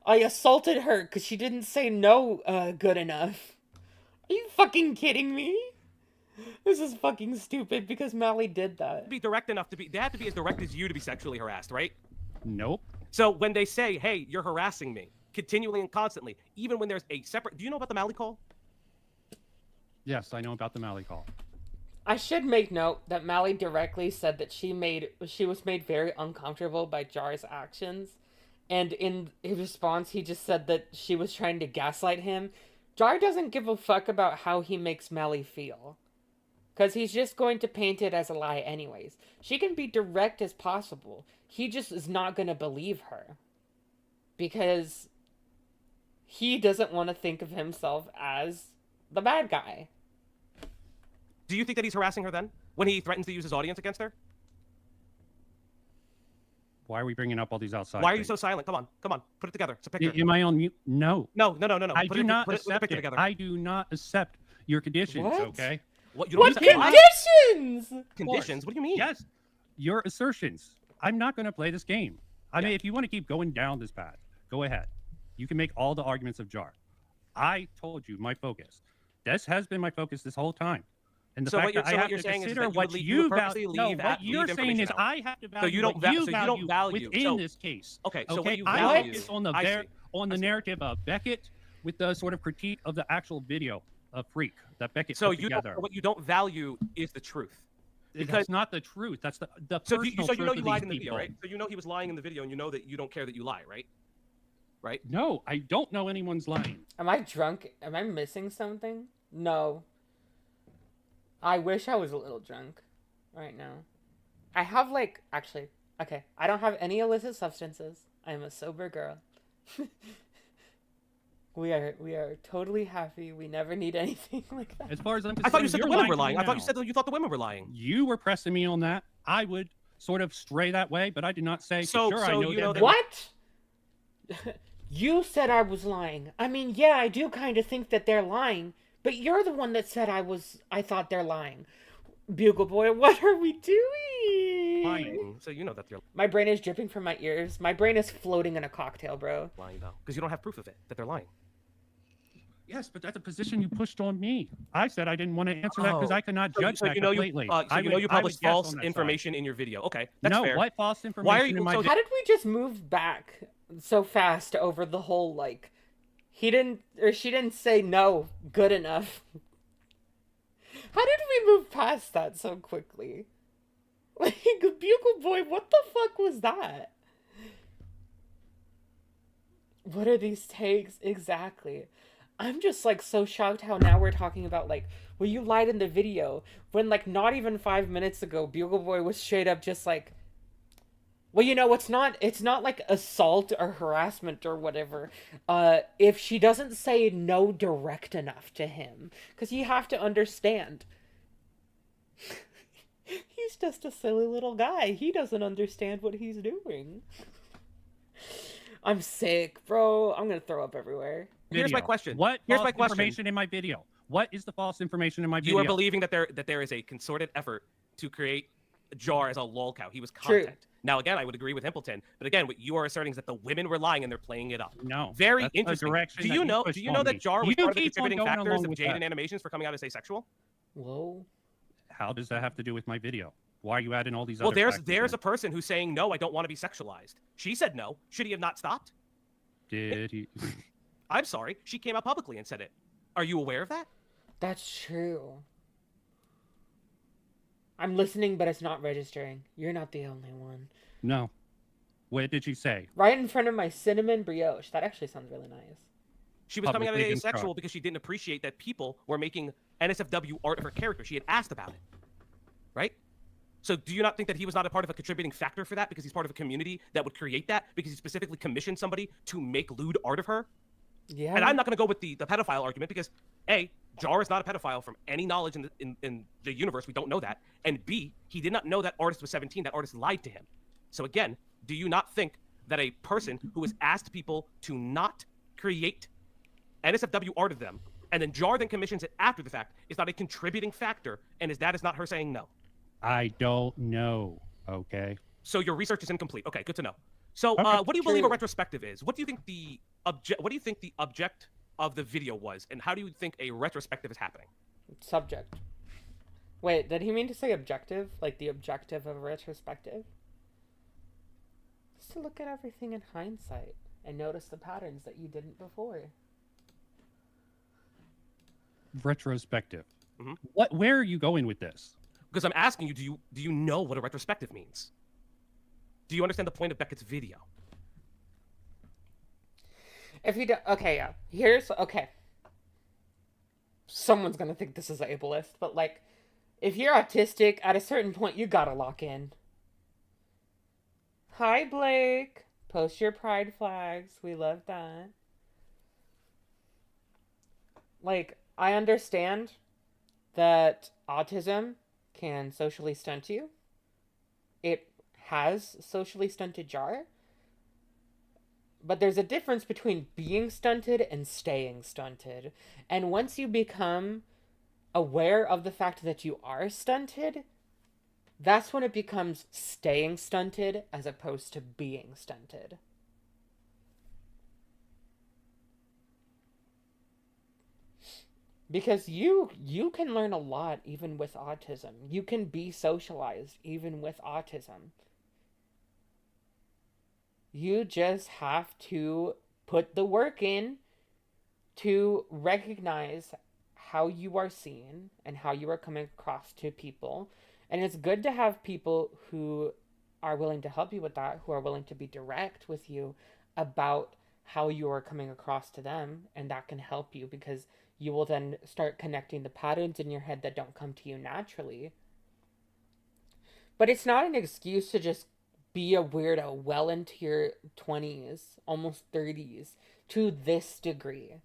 I assaulted her because she didn't say no good enough. Are you fucking kidding me? This is fucking stupid because Mally did that. Be direct enough to be. They have to be as direct as you to be sexually harassed, right? Nope. So when they say, "Hey, you're harassing me," continually and constantly, even when there's a separate. Do you know about the Mally call? Yes, I know about the Mally call. I should make note that Mally directly said that she was made very uncomfortable by Jar's actions, and in his response, he just said that she was trying to gaslight him. Jar doesn't give a fuck about how he makes Mally feel, because he's just going to paint it as a lie anyways. She can be direct as possible. He just is not going to believe her, because he doesn't want to think of himself as the bad guy. Do you think that he's harassing her then when he threatens to use his audience against her? Why are we bringing up all these outside Why are you things? so silent? Come on, put it together. It's a picture. Am I on mute? No. No. I Put do it, not put the accept picture it. together. I do not accept your conditions, What? okay? What, you don't What accept- why? conditions? Conditions? What do you mean? Yes. Your assertions. I'm not going to play this game. I Yeah. mean, if you want to keep going down this path, go ahead. You can make all the arguments of Jar. I told you my focus. This has been my focus this whole time. And the So fact what you're- that so I what have you're to saying is consider that you what would you purposely value. No, leave what you're leave saying is information out. I have to value you don't what va- you so you don't value value- within so- this case. Okay, so what okay, you I value- focus on I see. the see. narrative of Beckett with the sort of critique of the actual video of Freak that Beckett So put you together. what you don't value is the truth. Because That's not the truth. That's the so personal you know truth you of lied these in the video, people. right? So you know he was lying in the video, and you know that you don't care that you lie, right? Right? No, I don't know anyone's lying. Am I drunk? Am I missing something? No. I wish I was a little drunk right now. I have actually, okay, I don't have any illicit substances. I am a sober girl. We are totally happy. We never need anything like that. As far as I'm concerned, I thought you said the you're women were to me lying. I thought you now. said that you thought the women were lying. You were pressing me on that. I would sort of stray that way, but I did not say. So- sure, so I know you know that. that- What? You said I was lying. I mean, yeah, I do kind of think that they're lying, but you're the one that said I thought they're lying. Bugle boy, what are we doing? Lying. So you know that they're My brain is dripping from my ears. My brain is floating in a cocktail, bro. lying though, because you don't have proof of it that they're lying. Yes, but that's a position you pushed on me. I said I didn't want to answer that because I could not judge So that you know completely. you published false information in your video. Okay, that's no, fair. what false information Why are you in my so? How did we just move back so fast over the whole, like, he didn't, or she didn't say no good enough? How did we move past that so quickly? Like, Bugle boy, what the fuck was that? What are these takes exactly? I'm just like so shocked how now we're talking about like, well, you lied in the video when like not even 5 minutes ago Bugle boy was straight up just like, well, you know, it's not like assault or harassment or whatever if she doesn't say no direct enough to him, because you have to understand he's just a silly little guy. He doesn't understand what he's doing. I'm sick, bro. I'm gonna throw up everywhere. Here's my question. What Here's false my question. information in my video? What is the false information in my video? You are believing that there is a concerted effort to create Jar as a lolcow. He was True. content. Now again, I would agree with Himpleton, but again, what you are asserting is that the women were lying and they're playing it up. No. Very that's a interesting. direction Do that you know? pushed Do you on know that me. Jar was You part of the keep on contributing going factors along of with Jaden that. Animations for coming out as asexual? Whoa. How does that have to do with my video? Why are you adding all these Well, other there's factors in? a person who's saying no, I don't want to be sexualized. She said no. Should he have not stopped? Did he? I'm sorry. She came out publicly and said it. Are you aware of that? That's true. I'm listening, but it's not registering. You're not the only one. No. What did she say? Right in front of my cinnamon brioche. That actually sounds really nice. She was coming out as Publicly asexual construct. because she didn't appreciate that people were making NSFW art of her character. She had asked about it. Right? So do you not think that he was not a part of a contributing factor for that because he's part of a community that would create that because he specifically commissioned somebody to make lewd art of her? Yeah. And I'm not going to go with the pedophile argument because A, Jar is not a pedophile from any knowledge in the universe. We don't know that. And B, he did not know that artist was 17. That artist lied to him. So again, do you not think that a person who has asked people to not create NSFW art of them and then Jar then commissions it after the fact is not a contributing factor and that is not her saying no? I don't know. Okay. So your research is incomplete. Okay, good to know. So Okay, what do you believe a true. retrospective is? What do you think the object of the video was, and how do you think a retrospective is happening? Subject. Wait, did he mean to say objective? Like the objective of a retrospective? Just to look at everything in hindsight and notice the patterns that you didn't before. Retrospective. Mhm. Where are you going with this? Because I'm asking you, do you know what a retrospective means? Do you understand the point of Beckett's video? If you do, okay, yeah. Here's okay. Someone's gonna think this is ableist, but like, if you're autistic, at a certain point, you gotta lock in. Hi, Blake. Post your pride flags. We love that. Like, I understand that autism can socially stunt you. It has socially stunted Jar. But there's a difference between being stunted and staying stunted. And once you become aware of the fact that you are stunted, that's when it becomes staying stunted as opposed to being stunted. Because you can learn a lot even with autism. You can be socialized even with autism. You just have to put the work in to recognize how you are seen and how you are coming across to people. And it's good to have people who are willing to help you with that, who are willing to be direct with you about how you are coming across to them. And that can help you because you will then start connecting the patterns in your head that don't come to you naturally. But it's not an excuse to just be a weirdo well into your 20s, almost 30s, to this degree.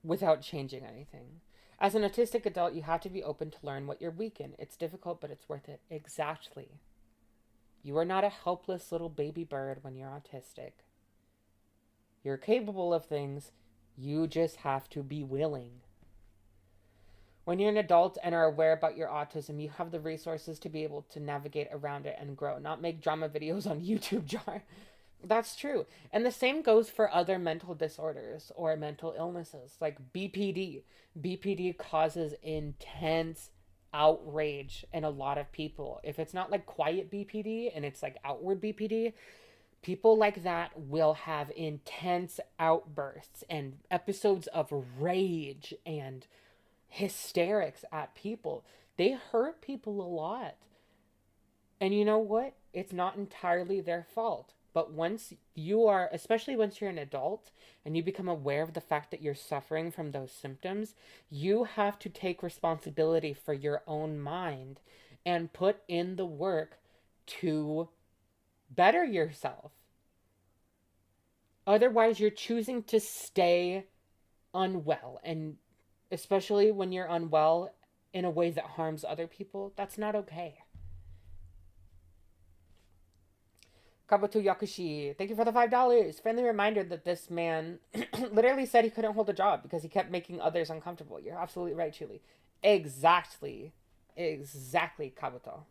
Without changing anything. As an autistic adult, you have to be open to learn what you're weak in. It's difficult, but it's worth it. Exactly. You are not a helpless little baby bird when you're autistic. You're capable of things. You just have to be willing. When you're an adult and are aware about your autism, you have the resources to be able to navigate around it and grow, not make drama videos on YouTube, Jar. That's true. And the same goes for other mental disorders or mental illnesses, like BPD. BPD causes intense outrage in a lot of people. If it's not like quiet BPD and it's like outward BPD, people like that will have intense outbursts and episodes of rage and hysterics at people. They hurt people a lot. And you know what? It's not entirely their fault. But once you are, especially once you're an adult and you become aware of the fact that you're suffering from those symptoms, you have to take responsibility for your own mind and put in the work to better yourself. Otherwise, you're choosing to stay unwell, and especially when you're unwell in a way that harms other people, that's not okay. Kabuto Yakushi, thank you for the $5. Friendly reminder that this man literally said he couldn't hold a job because he kept making others uncomfortable. You're absolutely right, Chuli. Exactly. Exactly, Kabuto.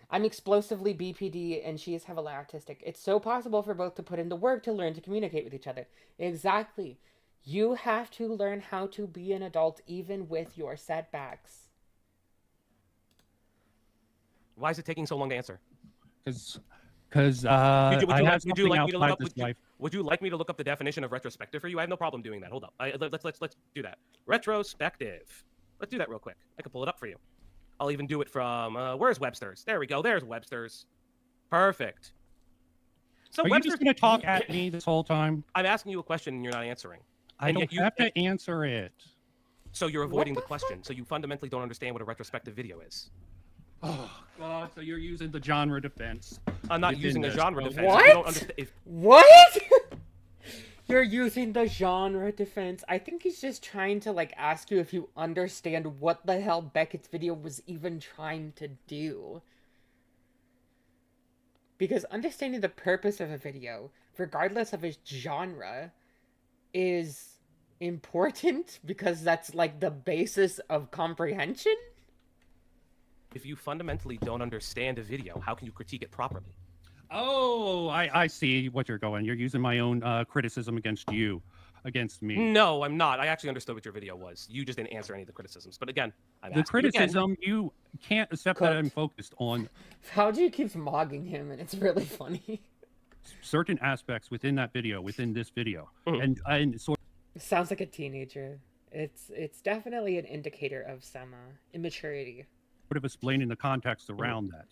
I'm explosively BPD and she is heavily autistic. It's so possible for both to put in the work to learn to communicate with each other. Exactly. You have to learn how to be an adult even with your setbacks. Why is it taking so long to answer? Because Would you like me to look up the definition of retrospective for you? I have no problem doing that. Hold up. Let's do that. Retrospective. Let's do that real quick. I can pull it up for you. I'll even do it from where's Webster's? There we go. There's Webster's. Perfect. So are you just going to talk at me this whole time? I'm asking you a question and you're not answering. I don't have to answer it. So you're avoiding the question. So you fundamentally don't understand what a retrospective video is. Oh God! So you're using the genre defense. I'm not using a genre defense. What? You don't understand. What? You're using the genre defense. I think he's just trying to like ask you if you understand what the hell Beckett's video was even trying to do. Because understanding the purpose of a video, regardless of its genre, is important because that's like the basis of comprehension. If you fundamentally don't understand a video, how can you critique it properly? Oh, I see what you're going. You're using my own criticism against me. No, I'm not. I actually understood what your video was. You just didn't answer any of the criticisms. But again, the criticism, you can't accept that I'm focused on. Fauji keeps mogging him, and it's really funny. Certain aspects within that video, within this video, and sort. Sounds like a teenager. It's definitely an indicator of some immaturity. Sort of explaining the context around that.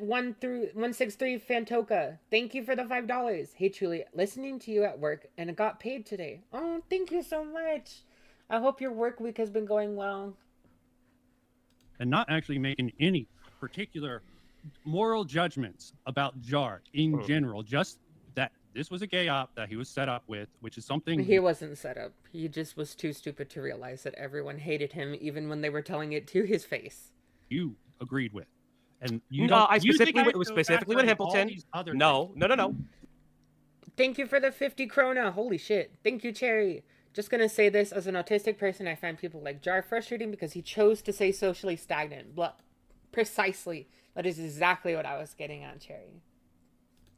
163 Fantoka, thank you for the $5. Hey Truly, listening to you at work and I got paid today. Oh, thank you so much. I hope your work week has been going well. And not actually making any particular moral judgments about Jar in general, just that this was a gay op that he was set up with, which is something he wasn't set up. He just was too stupid to realize that everyone hated him even when they were telling it to his face. You agreed with. And you I specifically with Himpleton. No. Thank you for the 50 krona. Holy shit. Thank you, Cherry. Just gonna say this, as an autistic person, I find people like Jar frustrating because he chose to say socially stagnant. Blah. Precisely. That is exactly what I was getting at, Cherry.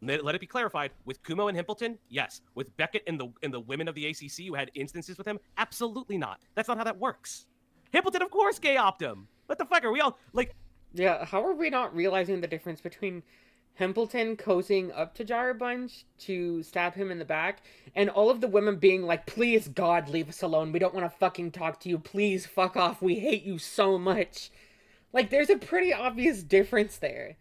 Let it be clarified. With Kumo and Himpleton, yes. With Beckett and the women of the ACC who had instances with him, absolutely not. That's not how that works. Himpleton, of course, gay opt him. What the fuck are we all like? Yeah, how are we not realizing the difference between Himpleton cozying up to Jar a bunch to stab him in the back, and all of the women being like, please, God, leave us alone. We don't want to fucking talk to you. Please, fuck off. We hate you so much. Like, there's a pretty obvious difference there.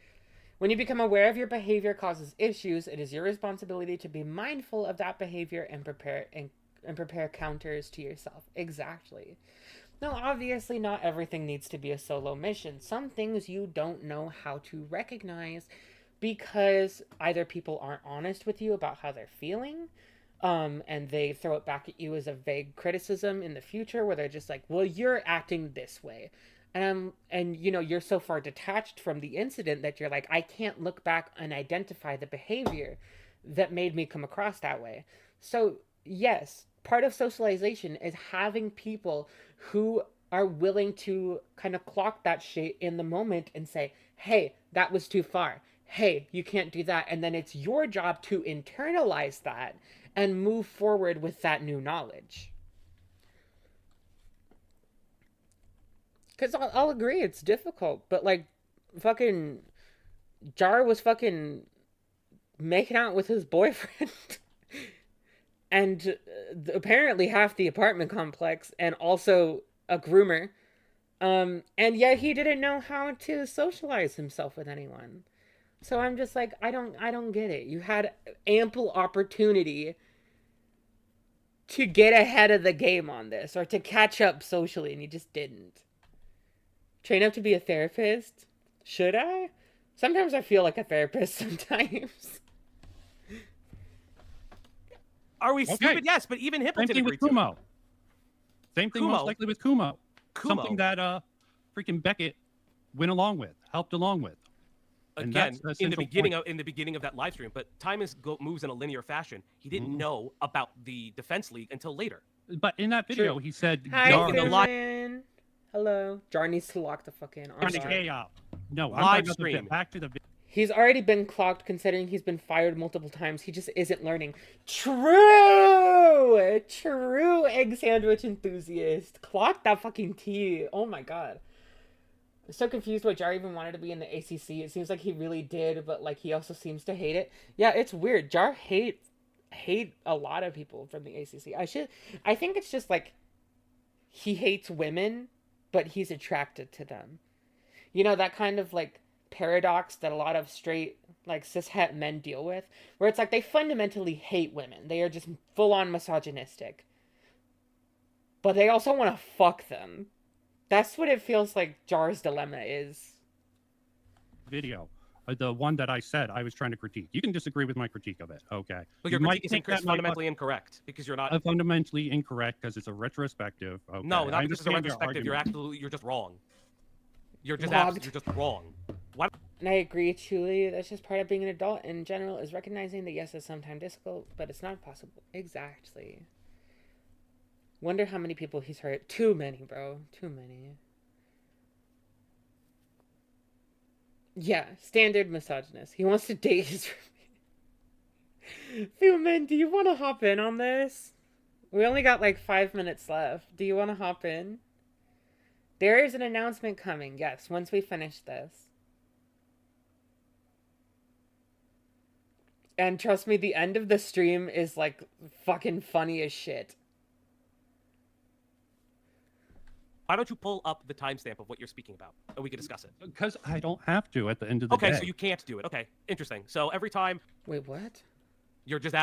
When you become aware of your behavior causes issues, it is your responsibility to be mindful of that behavior and prepare counters to yourself. Exactly. Now, obviously, not everything needs to be a solo mission. Some things you don't know how to recognize because either people aren't honest with you about how they're feeling, and they throw it back at you as a vague criticism in the future, where they're just like, well, you're acting this way. And you know, you're so far detached from the incident that you're like, I can't look back and identify the behavior that made me come across that way. So yes, part of socialization is having people who are willing to kind of clock that shit in the moment and say, hey, that was too far. Hey, you can't do that. And then it's your job to internalize that and move forward with that new knowledge. Because I'll agree, it's difficult. But, like, fucking Jar was fucking making out with his boyfriend. And apparently half the apartment complex, and also a groomer. And yet he didn't know how to socialize himself with anyone. So I'm just like, I don't get it. You had ample opportunity to get ahead of the game on this, or to catch up socially, and you just didn't. Train up to be a therapist? Should I? Sometimes I feel like a therapist sometimes. Are we Okay. stupid? Yes, but even Same Hippleton thing with agreed to it. Kumo. Same thing most Kumo. likely with Kumo. Kumo. Something that freaking Beckett went along with, helped along with. And Again, that's the in the central beginning point. of that live stream, but time moves in a linear fashion. He didn't know about the defense league until later. But in that video, he said, Hi, Jar in the live- Finland. Hello. Jar needs to lock the fuck in. I'm trying to sorry. gay up. No, Live I'm talking about the stream. back to the video. He's already been clocked, considering he's been fired multiple times. He just isn't learning. True! Egg sandwich enthusiast. Clock that fucking tea. Oh my god. I'm so confused why Jar even wanted to be in the ACC. It seems like he really did, but like he also seems to hate it. Yeah, it's weird. Jar hate a lot of people from the ACC. I think it's just like he hates women, but he's attracted to them. You know, that kind of like paradox that a lot of straight like cishet men deal with, where it's like they fundamentally hate women. They are just full on misogynistic, but they also want to fuck them. That's what it feels like Jar's dilemma is. Video. The one that I said I was trying to critique. You can disagree with my critique of it. Okay. But your You might critique think is that might fundamentally incorrect because you're not. fundamentally incorrect because it's a retrospective. Okay. No, I not because it's a understand your retrospective. argument. You're just wrong. You're Logged. just wrong. Why? And I agree, truly. That's just part of being an adult in general, is recognizing that yes, it's sometimes difficult, but it's not impossible. Exactly. Wonder how many people he's hurt. Too many, bro. Too many. Yeah, standard misogynist. He wants to date his roommate. Fuman, do you want to hop in on this? We only got like 5 minutes left. Do you want to hop in? There is an announcement coming, yes, once we finish this. And trust me, the end of the stream is like fucking funny as shit. Why don't you pull up the timestamp of what you're speaking about, and we can discuss it? Because I don't have to at the end of the day. Okay, so you can't do it. Okay, interesting. So every time Wait, what? you're just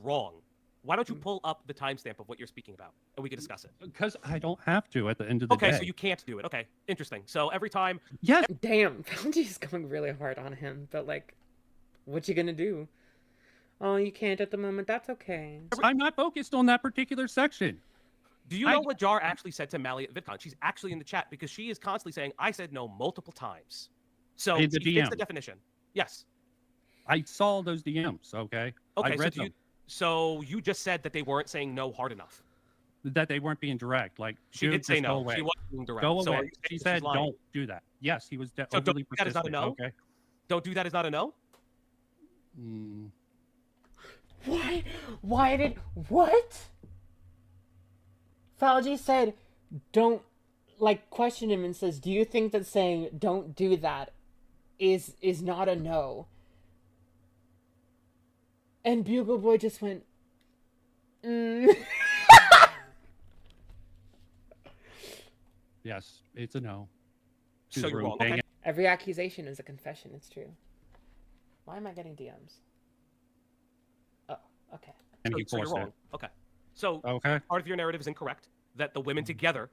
wrong. Why don't you pull up the timestamp of what you're speaking about, and we can discuss it? Because I don't have to at the end of the day. Okay, so you can't do it. Okay, interesting. So every time, Yes. Damn, Bounty's going really hard on him, but like, what you gonna do? Oh, you can't at the moment. That's okay. I'm not focused on that particular section. do you know what Jar actually said to Mally at VidCon? She's actually in the chat because she is constantly saying, "I said no" multiple times. So In the she fits DM. the definition. Yes. I saw those DMs. Okay. Okay. I read them. So you just said that they weren't saying no hard enough. That they weren't being direct. Like, She dude, did say just go no. away. She wasn't being direct. Go So are away. you saying She she's said, lying? "Don't do that." Yes, he was So overly that is not a persistent. no? Okay. Don't do that is not a no. Mm. What? Falgi said, don't, like, question him and says, do you think that saying, don't do that is not a no? And Bugle Boy just went, Yes, it's a no. So She's you're rude. wrong. Dang Okay. it. Every accusation is a confession, it's true. Why am I getting DMs? Oh, okay. And he So you're forced wrong. it. Okay. So Okay. part of your narrative is incorrect. That the women together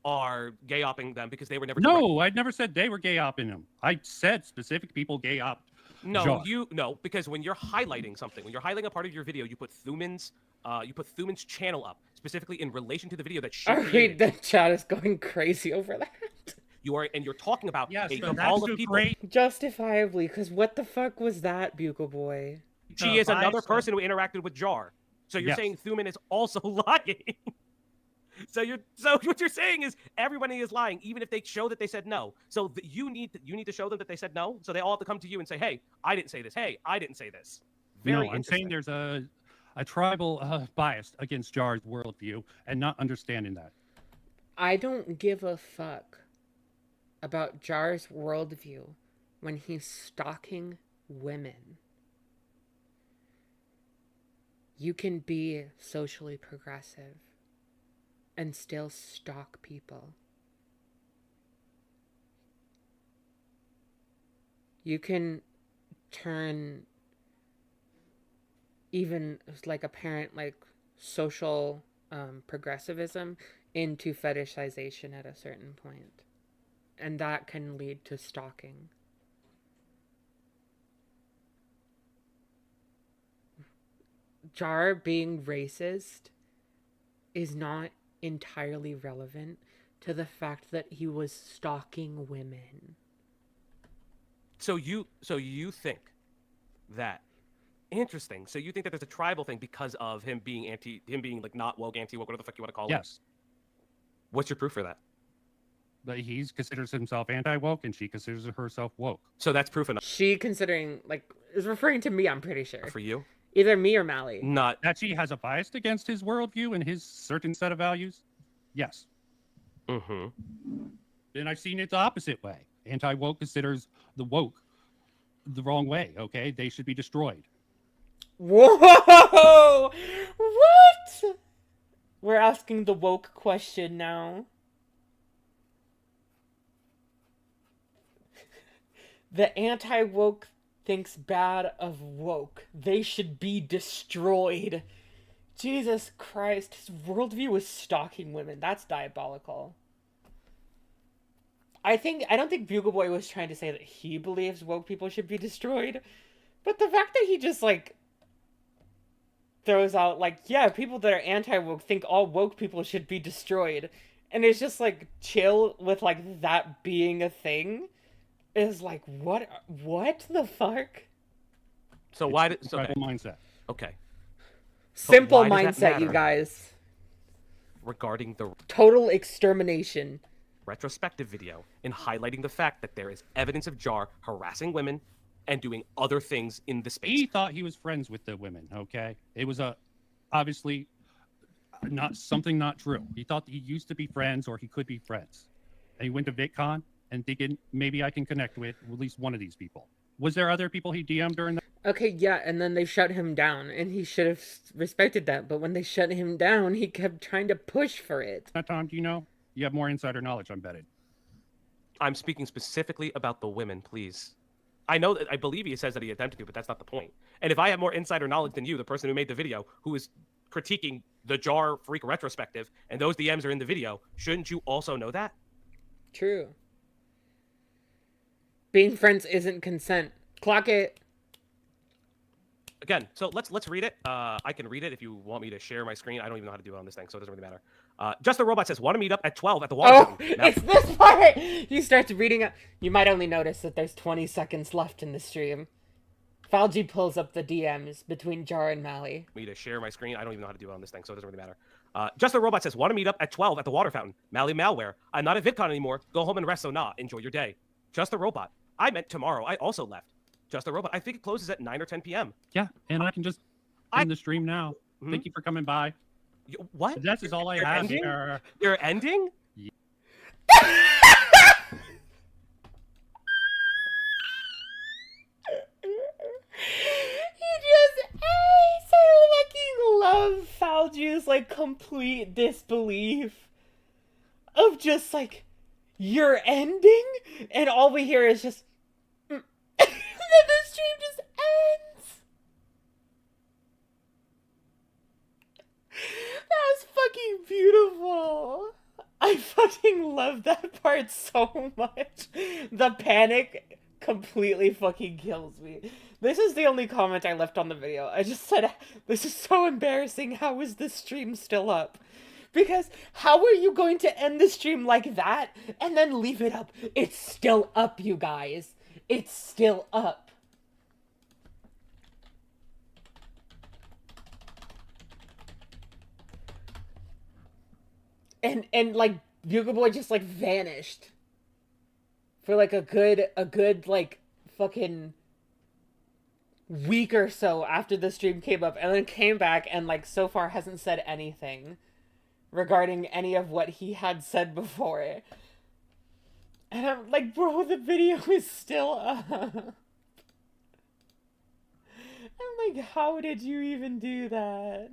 are gay-opping them because they were never direct. No, I never said they were gay opping him. I said specific people gay opped. No, Jar. because when you're highlighting something, when you're highlighting a part of your video, you put Thuman's You put Thuman's channel up specifically in relation to the video that she Alright, created. the chat is going crazy over that. You're talking about Yes, a but cabal that's of a people. great. Justifiably, because what the fuck was that, Bugle Boy? She is another bias, person who interacted with Jar. So you're Yes. saying Thuman is also lying. So what you're saying is everybody is lying, even if they show that they said no. So you need to show them that they said no. So they all have to come to you and say, "Hey, I didn't say this. Hey, I didn't say this." Very No, I'm saying there's a tribal bias against Jar's worldview and not understanding that. I don't give a fuck about Jar's worldview when he's stalking women. You can be socially progressive and still stalk people. You can turn even like apparent like social progressivism into fetishization at a certain point. And that can lead to stalking. Jar being racist is not entirely relevant to the fact that he was stalking women. So you think that interesting. So you think that there's a tribal thing because of him being like not woke, anti-woke, whatever the fuck you want to call it. Yes, What's your proof for that? but he considers himself anti-woke and she considers herself woke. So that's proof enough She considering like is referring to me, I'm pretty sure. for you. Either me or Mally. Not That she has a bias against his worldview and his certain set of values. Yes. mm-hmm. And I've seen it the opposite way. Anti-woke considers the woke the wrong way. Okay, they should be destroyed. Whoa! What? We're asking the woke question now. The anti-woke thinks bad of woke. They should be destroyed. Jesus Christ, his worldview is stalking women. That's diabolical. I don't think Bugle Boy was trying to say that he believes woke people should be destroyed. But the fact that he just, like, throws out, like, yeah, people that are anti-woke think all woke people should be destroyed. And it's just, like, chill with, like, that being a thing. Is like, what the fuck? So why did Tribal mindset. okay. Simple why does that mindset, you matter? guys. Regarding the Total extermination. retrospective video in highlighting the fact that there is evidence of Jar harassing women and doing other things in the space. He thought he was friends with the women. Okay, it was obviously not true. He thought he used to be friends or he could be friends, and he went to VidCon and thinking maybe I can connect with at least one of these people. Was there other people he DM'd during that? Okay, yeah, and then they shut him down, and he should have respected that. But when they shut him down, he kept trying to push for it. Tom, do you know? You have more insider knowledge, I'm betting. I'm speaking specifically about the women, please. I know that I believe he says that he attempted to, but that's not the point. And if I have more insider knowledge than you, the person who made the video, who is critiquing the Jar Freak retrospective, and those DMs are in the video, shouldn't you also know that? True. Being friends isn't consent. Clock it. Again, so let's read it. I can read it if you want me to share my screen. I don't even know how to do it on this thing, so it doesn't really matter. Just the Robot says, want to meet up at 12 at the water Oh, fountain. Now, it's this part! He starts reading it. You might only notice that there's 20 seconds left in the stream. Falgi pulls up the DMs between Jar and Mally. me to share my screen. I don't even know how to do it on this thing, so it doesn't really matter. Just the Robot says, want to meet up at 12 at the water fountain. Mally Malware. I'm not at VidCon anymore. Go home and rest, so nah. Enjoy your day. Just the Robot. I meant tomorrow. I also left. Just the Robot. I think it closes at 9 or 10 p.m. Yeah, and I can just end the stream now. Mhm. Thank you for coming by. What? But that's all I You're have ending? here. You're ending? I fucking love Falgi's, like, complete disbelief of just, like, you're ending? And all we hear is just, and then the stream just ends. That's fucking beautiful. I fucking love that part so much. The panic completely fucking kills me. This is the only comment I left on the video. I just said, this is so embarrassing. How is this stream still up? Because how are you going to end the stream like that and then leave it up? It's still up, you guys. It's still up. And like Bugle Boy just like vanished for like a good like fucking week or so after the stream came up, and then came back and like so far hasn't said anything regarding any of what he had said before. And I'm like, bro, the video is still up. I'm like, how did you even do that?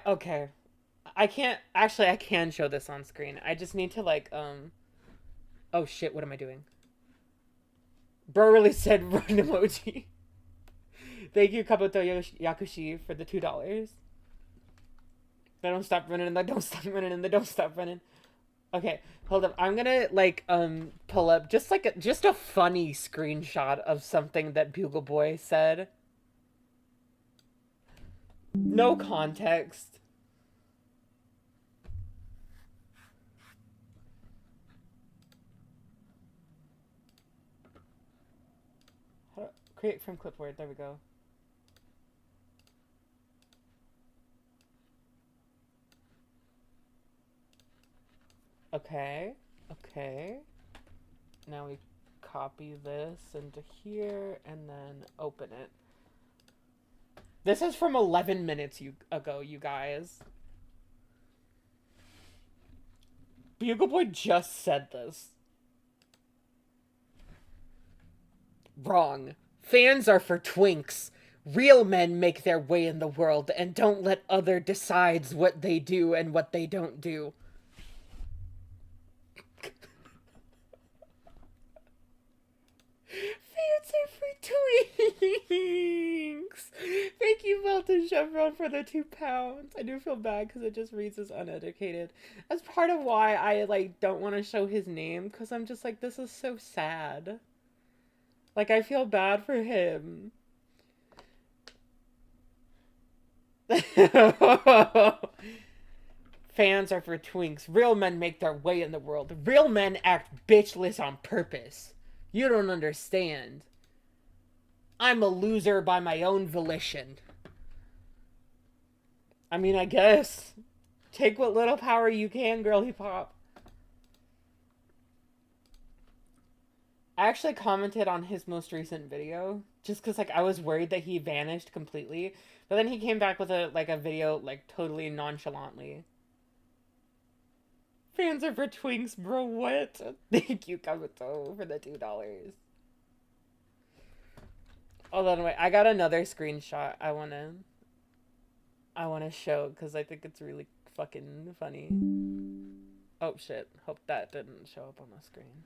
Okay. I can show this on screen. I just need to like, oh shit, what am I doing? Bro really said run emoji. Thank you, Kabuto Yakushi, for the $2. They don't stop running, and they don't stop running, and they don't stop running. Okay, hold up. I'm gonna, like, pull up just a funny screenshot of something that Bugle Boy said. No context. Create from clipboard. There we go. Okay. Okay. Now we copy this into here and then open it. This is from 11 minutes ago, you guys. Bugle Boy just said this. Wrong. Fans are for twinks. Real men make their way in the world and don't let other decides what they do and what they don't do. Fans are for twinks. Thank you, Melton Chevron, for the £2. I do feel bad because it just reads as uneducated. That's part of why I, like, don't want to show his name, because I'm just like, this is so sad. Like, I feel bad for him. Fans are for twinks. Real men make their way in the world. Real men act bitchless on purpose. You don't understand. I'm a loser by my own volition. I mean, I guess. Take what little power you can, girly pop. I actually commented on his most recent video just because, like, I was worried that he vanished completely. But then he came back with a video, like, totally nonchalantly. Fans are for twinks, bro. What? Thank you, Kabuto, for the $2. Hold on, wait. I got another screenshot I wanna show because I think it's really fucking funny. Oh, shit. Hope that didn't show up on the screen.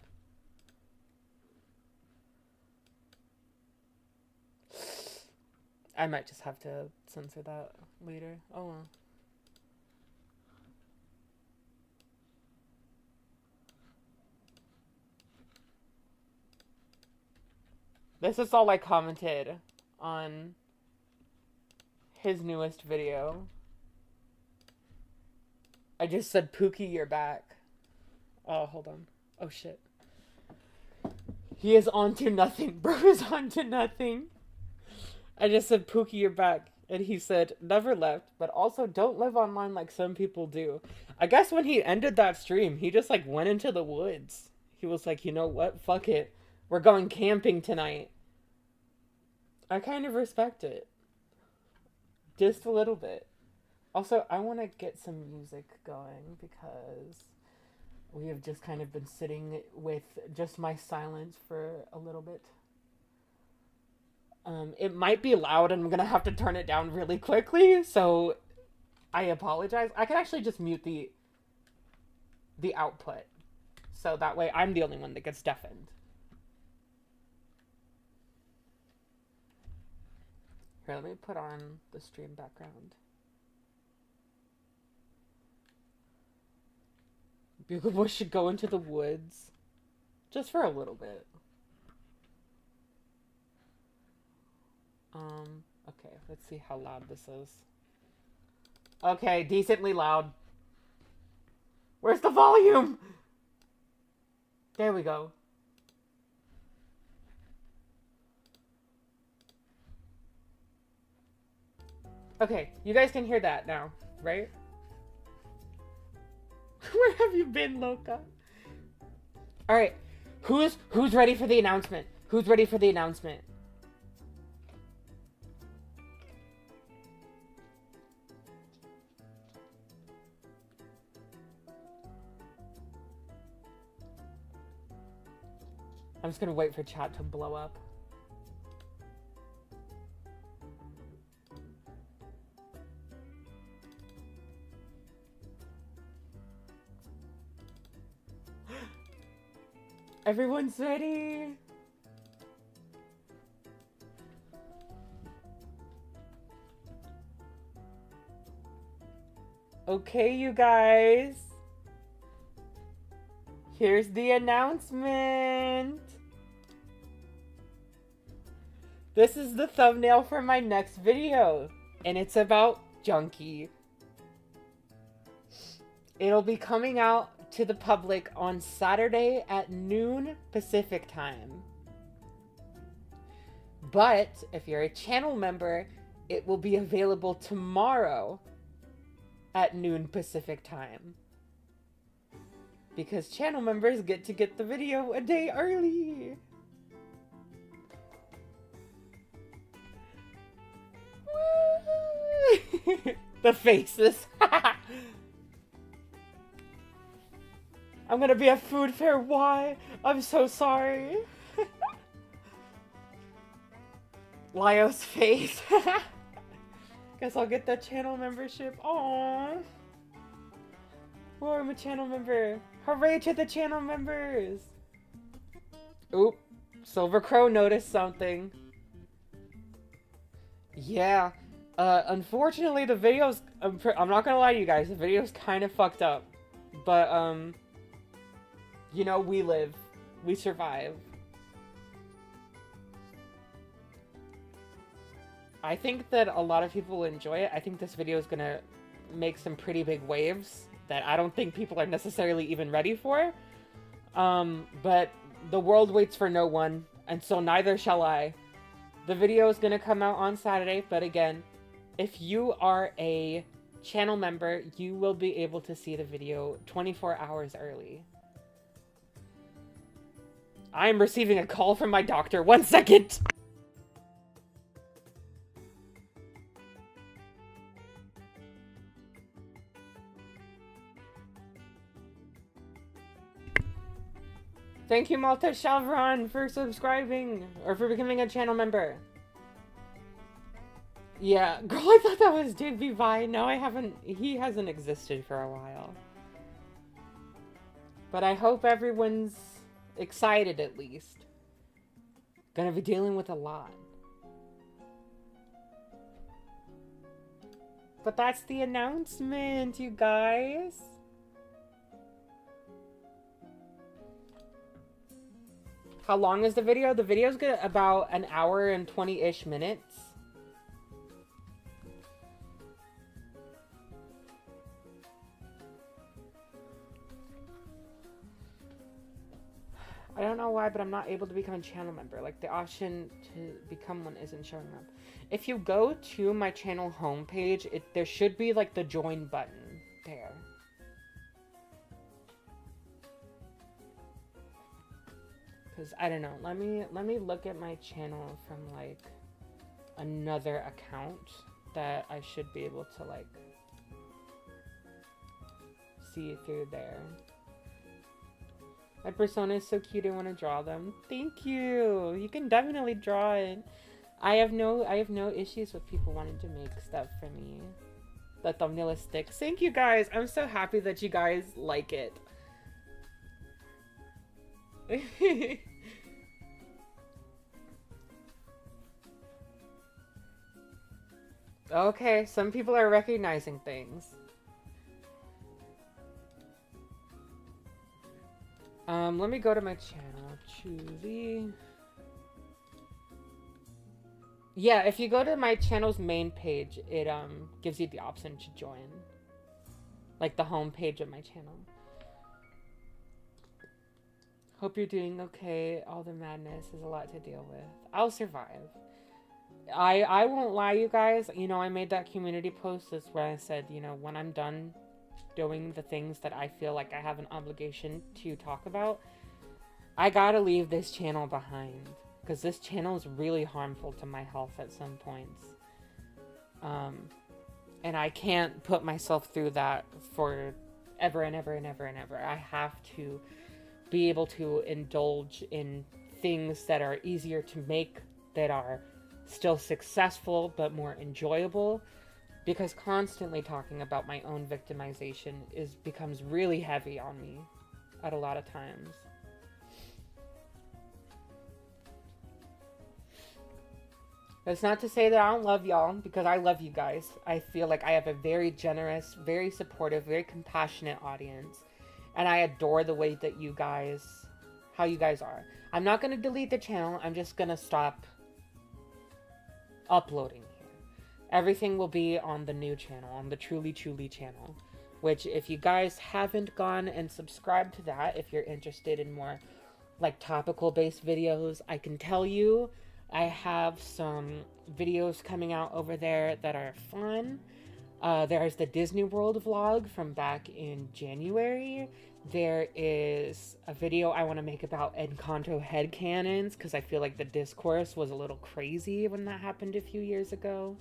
I might just have to censor that later. Oh well. This is all I commented on his newest video. I just said, Pookie, you're back. Oh, hold on. Oh, shit. He is on to nothing. Bro is on to nothing. I just said, Pookie, you're back. And he said, never left, but also don't live online like some people do. I guess when he ended that stream, he just, like, went into the woods. He was like, you know what? Fuck it. We're going camping tonight. I kind of respect it. Just a little bit. Also, I want to get some music going because we have just kind of been sitting with just my silence for a little bit. It might be loud and I'm gonna have to turn it down really quickly, so I apologize. I can actually just mute the output, so that way I'm the only one that gets deafened. Here, let me put on the stream background. Bugle Boy should go into the woods. Just for a little bit. Okay, let's see how loud this is. Okay, decently loud. Where's the volume? There we go. Okay, you guys can hear that now, right? Where have you been, Loca? Alright, who's ready for the announcement? Who's ready for the announcement? I'm just gonna wait for chat to blow up. Everyone's ready. Okay, you guys. Here's the announcement. This is the thumbnail for my next video, and it's about Junkie. It'll be coming out to the public on Saturday at noon Pacific time. But if you're a channel member, it will be available tomorrow at noon Pacific time. Because channel members get to get the video a day early. The faces. I'm gonna be at food fair. Why? I'm so sorry. Lio's face. Guess I'll get the channel membership. Aww. Oh, I'm a channel member. Hooray to the channel members. Oop. Silver Crow noticed something. Yeah. Unfortunately, the video's... I'm not gonna lie to you guys. The video's kind of fucked up. But, you know, we live. We survive. I think that a lot of people will enjoy it. I think this video is gonna make some pretty big waves that I don't think people are necessarily even ready for. But the world waits for no one, and so neither shall I. The video is gonna come out on Saturday, but again, if you are a channel member, you will be able to see the video 24 hours early. I am receiving a call from my doctor. 1 second! Thank you, Malta Shavron, for subscribing, or for becoming a channel member. Yeah, girl, I thought that was Digby Vine. No, I haven't. He hasn't existed for a while. But I hope everyone's excited, at least. Gonna be dealing with a lot. But that's the announcement, you guys. How long is the video? The video's about an hour and 20-ish minutes. I don't know why, but I'm not able to become a channel member. Like, the option to become one isn't showing up. If you go to my channel homepage, there should be, like, the join button there. Because, I don't know. Let me look at my channel from, like, another account that I should be able to, like, see through there. My persona is so cute, I want to draw them. Thank you! You can definitely draw it. I have no issues with people wanting to make stuff for me. The thumbnail is thick. Thank you guys! I'm so happy that you guys like it. Okay, some people are recognizing things. Let me go to my channel. Chuli. Yeah, if you go to my channel's main page, it gives you the option to join. Like the home page of my channel. Hope you're doing okay. All the madness is a lot to deal with. I'll survive. I won't lie, you guys. You know, I made that community post. That's where I said, you know, when I'm done doing the things that I feel like I have an obligation to talk about, I gotta leave this channel behind. Because this channel is really harmful to my health at some points. And I can't put myself through that for ever and ever and ever and ever. I have to be able to indulge in things that are easier to make, that are still successful but more enjoyable, because constantly talking about my own victimization becomes really heavy on me at a lot of times. That's not to say that I don't love y'all, because I love you guys. I feel like I have a very generous, very supportive, very compassionate audience. And I adore the way that you guys, how you guys are. I'm not going to delete the channel. I'm just going to stop uploading here. Everything will be on the new channel, on the Truly channel. Which, if you guys haven't gone and subscribed to that, if you're interested in more like topical based videos, I can tell you I have some videos coming out over there that are fun. There's the Disney World vlog from back in January. There is a video I want to make about Encanto headcanons, because I feel like the discourse was a little crazy when that happened a few years ago.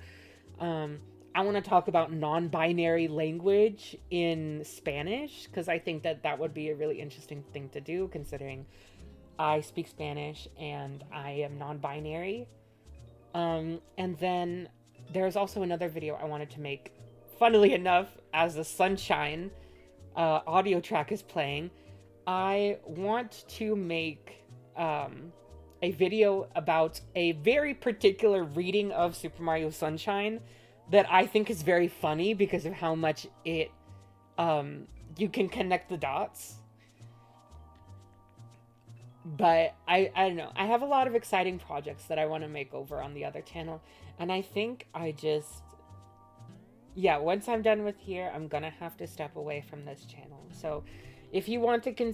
I want to talk about non-binary language in Spanish, because I think that that would be a really interesting thing to do, considering I speak Spanish and I am non-binary. And then there's also another video I wanted to make, funnily enough, as the Sunshine audio track is playing. I want to make a video about a very particular reading of Super Mario Sunshine that I think is very funny because of how much it you can connect the dots. But I don't know. I have a lot of exciting projects that I want to make over on the other channel. And I think yeah, once I'm done with here, I'm gonna have to step away from this channel. So if you want to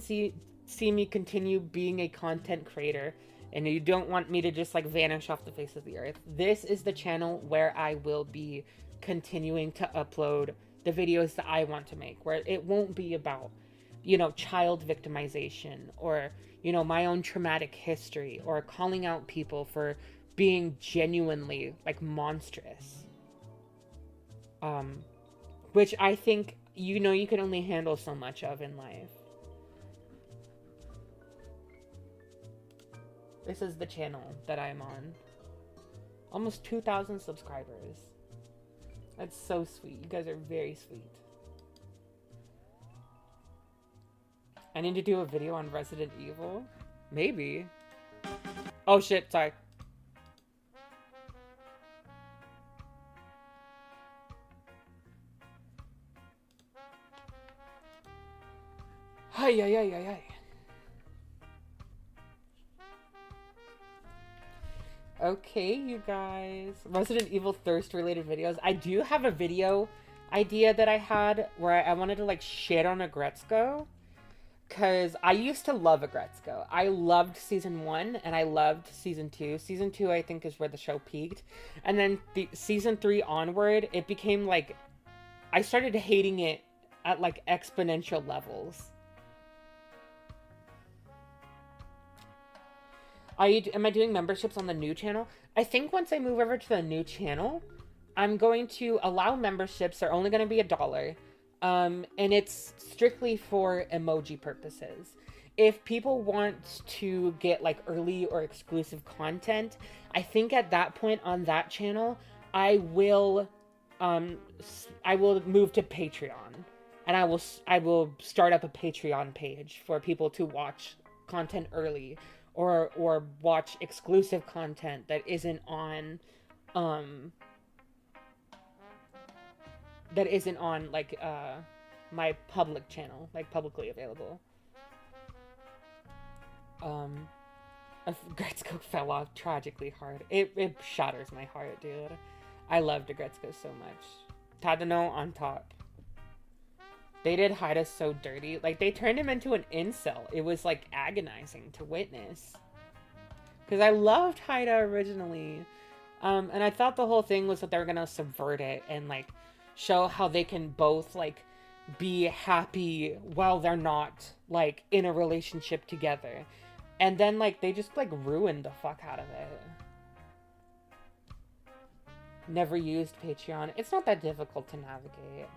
see me continue being a content creator, and you don't want me to just like vanish off the face of the earth, this is the channel where I will be continuing to upload the videos that I want to make, where it won't be about, you know, child victimization, or, you know, my own traumatic history, or calling out people for being genuinely like monstrous. Which I think, you know, you can only handle so much of in life. This is the channel that I'm on. Almost 2,000 subscribers. That's so sweet. You guys are very sweet. I need to do a video on Resident Evil? Maybe. Oh shit, sorry. Hi, hi. Okay, you guys. Resident Evil thirst related videos. I do have a video idea that I had where I wanted to like shit on Agretzko. Because I used to love Agretzko. I loved season 1 and I loved season 2. Season 2 I think is where the show peaked. And then season 3 onward, it became like, I started hating it at like exponential levels. Am I doing memberships on the new channel? I think once I move over to the new channel, I'm going to allow memberships. They're only going to be $1. And it's strictly for emoji purposes. If people want to get like early or exclusive content, I think at that point on that channel, I will move to Patreon, and I will start up a Patreon page for people to watch content early, or watch exclusive content that isn't on like my public channel, like publicly available. Gretzko fell off tragically hard. It shatters my heart, dude. I loved Gretzko so much. Tadano on top. They did Haida so dirty. Like, they turned him into an incel. It was, like, agonizing to witness. Because I loved Haida originally. And I thought the whole thing was that they were going to subvert it and, like, show how they can both, like, be happy while they're not, like, in a relationship together. And then, like, they just, like, ruined the fuck out of it. Never used Patreon. It's not that difficult to navigate.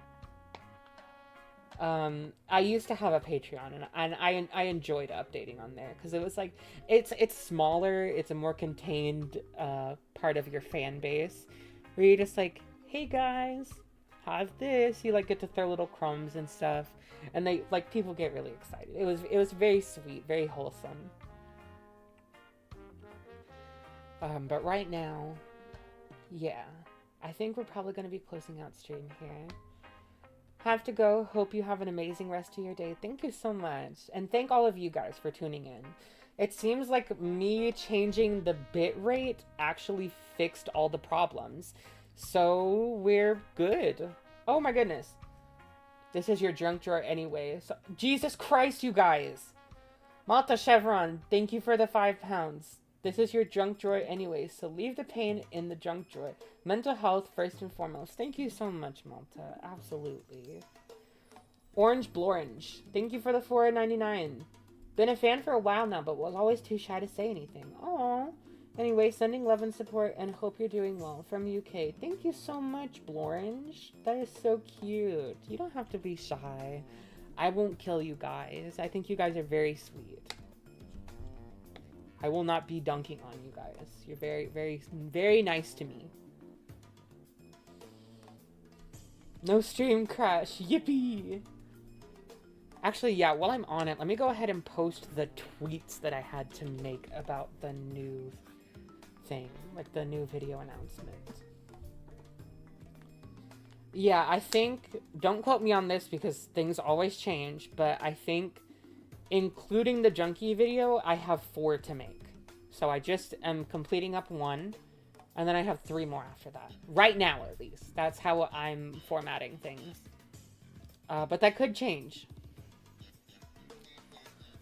I used to have a Patreon, and I enjoyed updating on there because it was like it's smaller, it's a more contained part of your fan base, where you're just like, hey guys, have this. You like get to throw little crumbs and stuff, and they like people get really excited. It was very sweet, very wholesome. But right now, yeah, I think we're probably gonna be closing out stream here. Have to go. Hope you have an amazing rest of your day. Thank you so much. And thank all of you guys for tuning in. It seems like me changing the bit rate actually fixed all the problems. So we're good. Oh my goodness. This is your junk drawer anyway. So, Jesus Christ, you guys. Malta Chevron, thank you for the £5. This is your junk drawer anyway, so leave the pain in the junk drawer. Mental health first and foremost. Thank you so much, Malta. Absolutely. Orange Blorange, thank you for the $4.99. Been a fan for a while now, but was always too shy to say anything. Aww. Anyway, sending love and support and hope you're doing well from UK. Thank you so much, Blorange. That is so cute. You don't have to be shy. I won't kill you guys. I think you guys are very sweet. I will not be dunking on you guys. You're very, very, very nice to me. No stream crash. Yippee! Actually, yeah, while I'm on it, let me go ahead and post the tweets that I had to make about the new thing. Like, the new video announcement. Yeah, I think... Don't quote me on this because things always change, but I think... including the junkie video, I have 4 to make. So I just am completing up 1, and then I have 3 more after that. Right now, at least. That's how I'm formatting things. But that could change.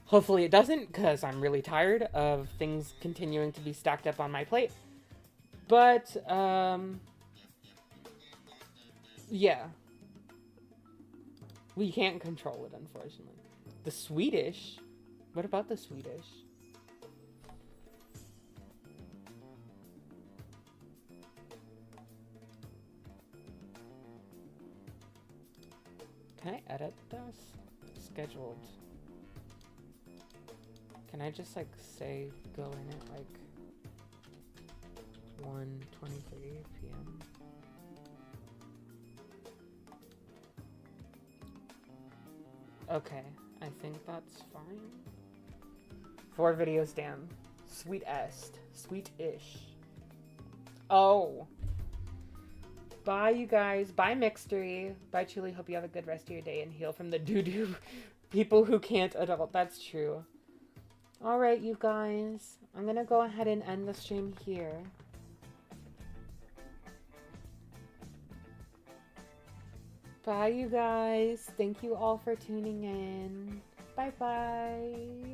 Hopefully it doesn't, because I'm really tired of things continuing to be stacked up on my plate. But, yeah. We can't control it, unfortunately. The Swedish? What about the Swedish? Can I edit this? Scheduled. Can I just, like, say go in at, like, 1:23 p.m.? Okay. I think that's fine. 4 videos down. Sweet-est. Sweet-ish. Oh. Bye, you guys. Bye, Mixtery. Bye, Chuli. Hope you have a good rest of your day and heal from the doo-doo people who can't adult. That's true. Alright, you guys. I'm gonna go ahead and end the stream here. Bye, you guys. Thank you all for tuning in. Bye-bye.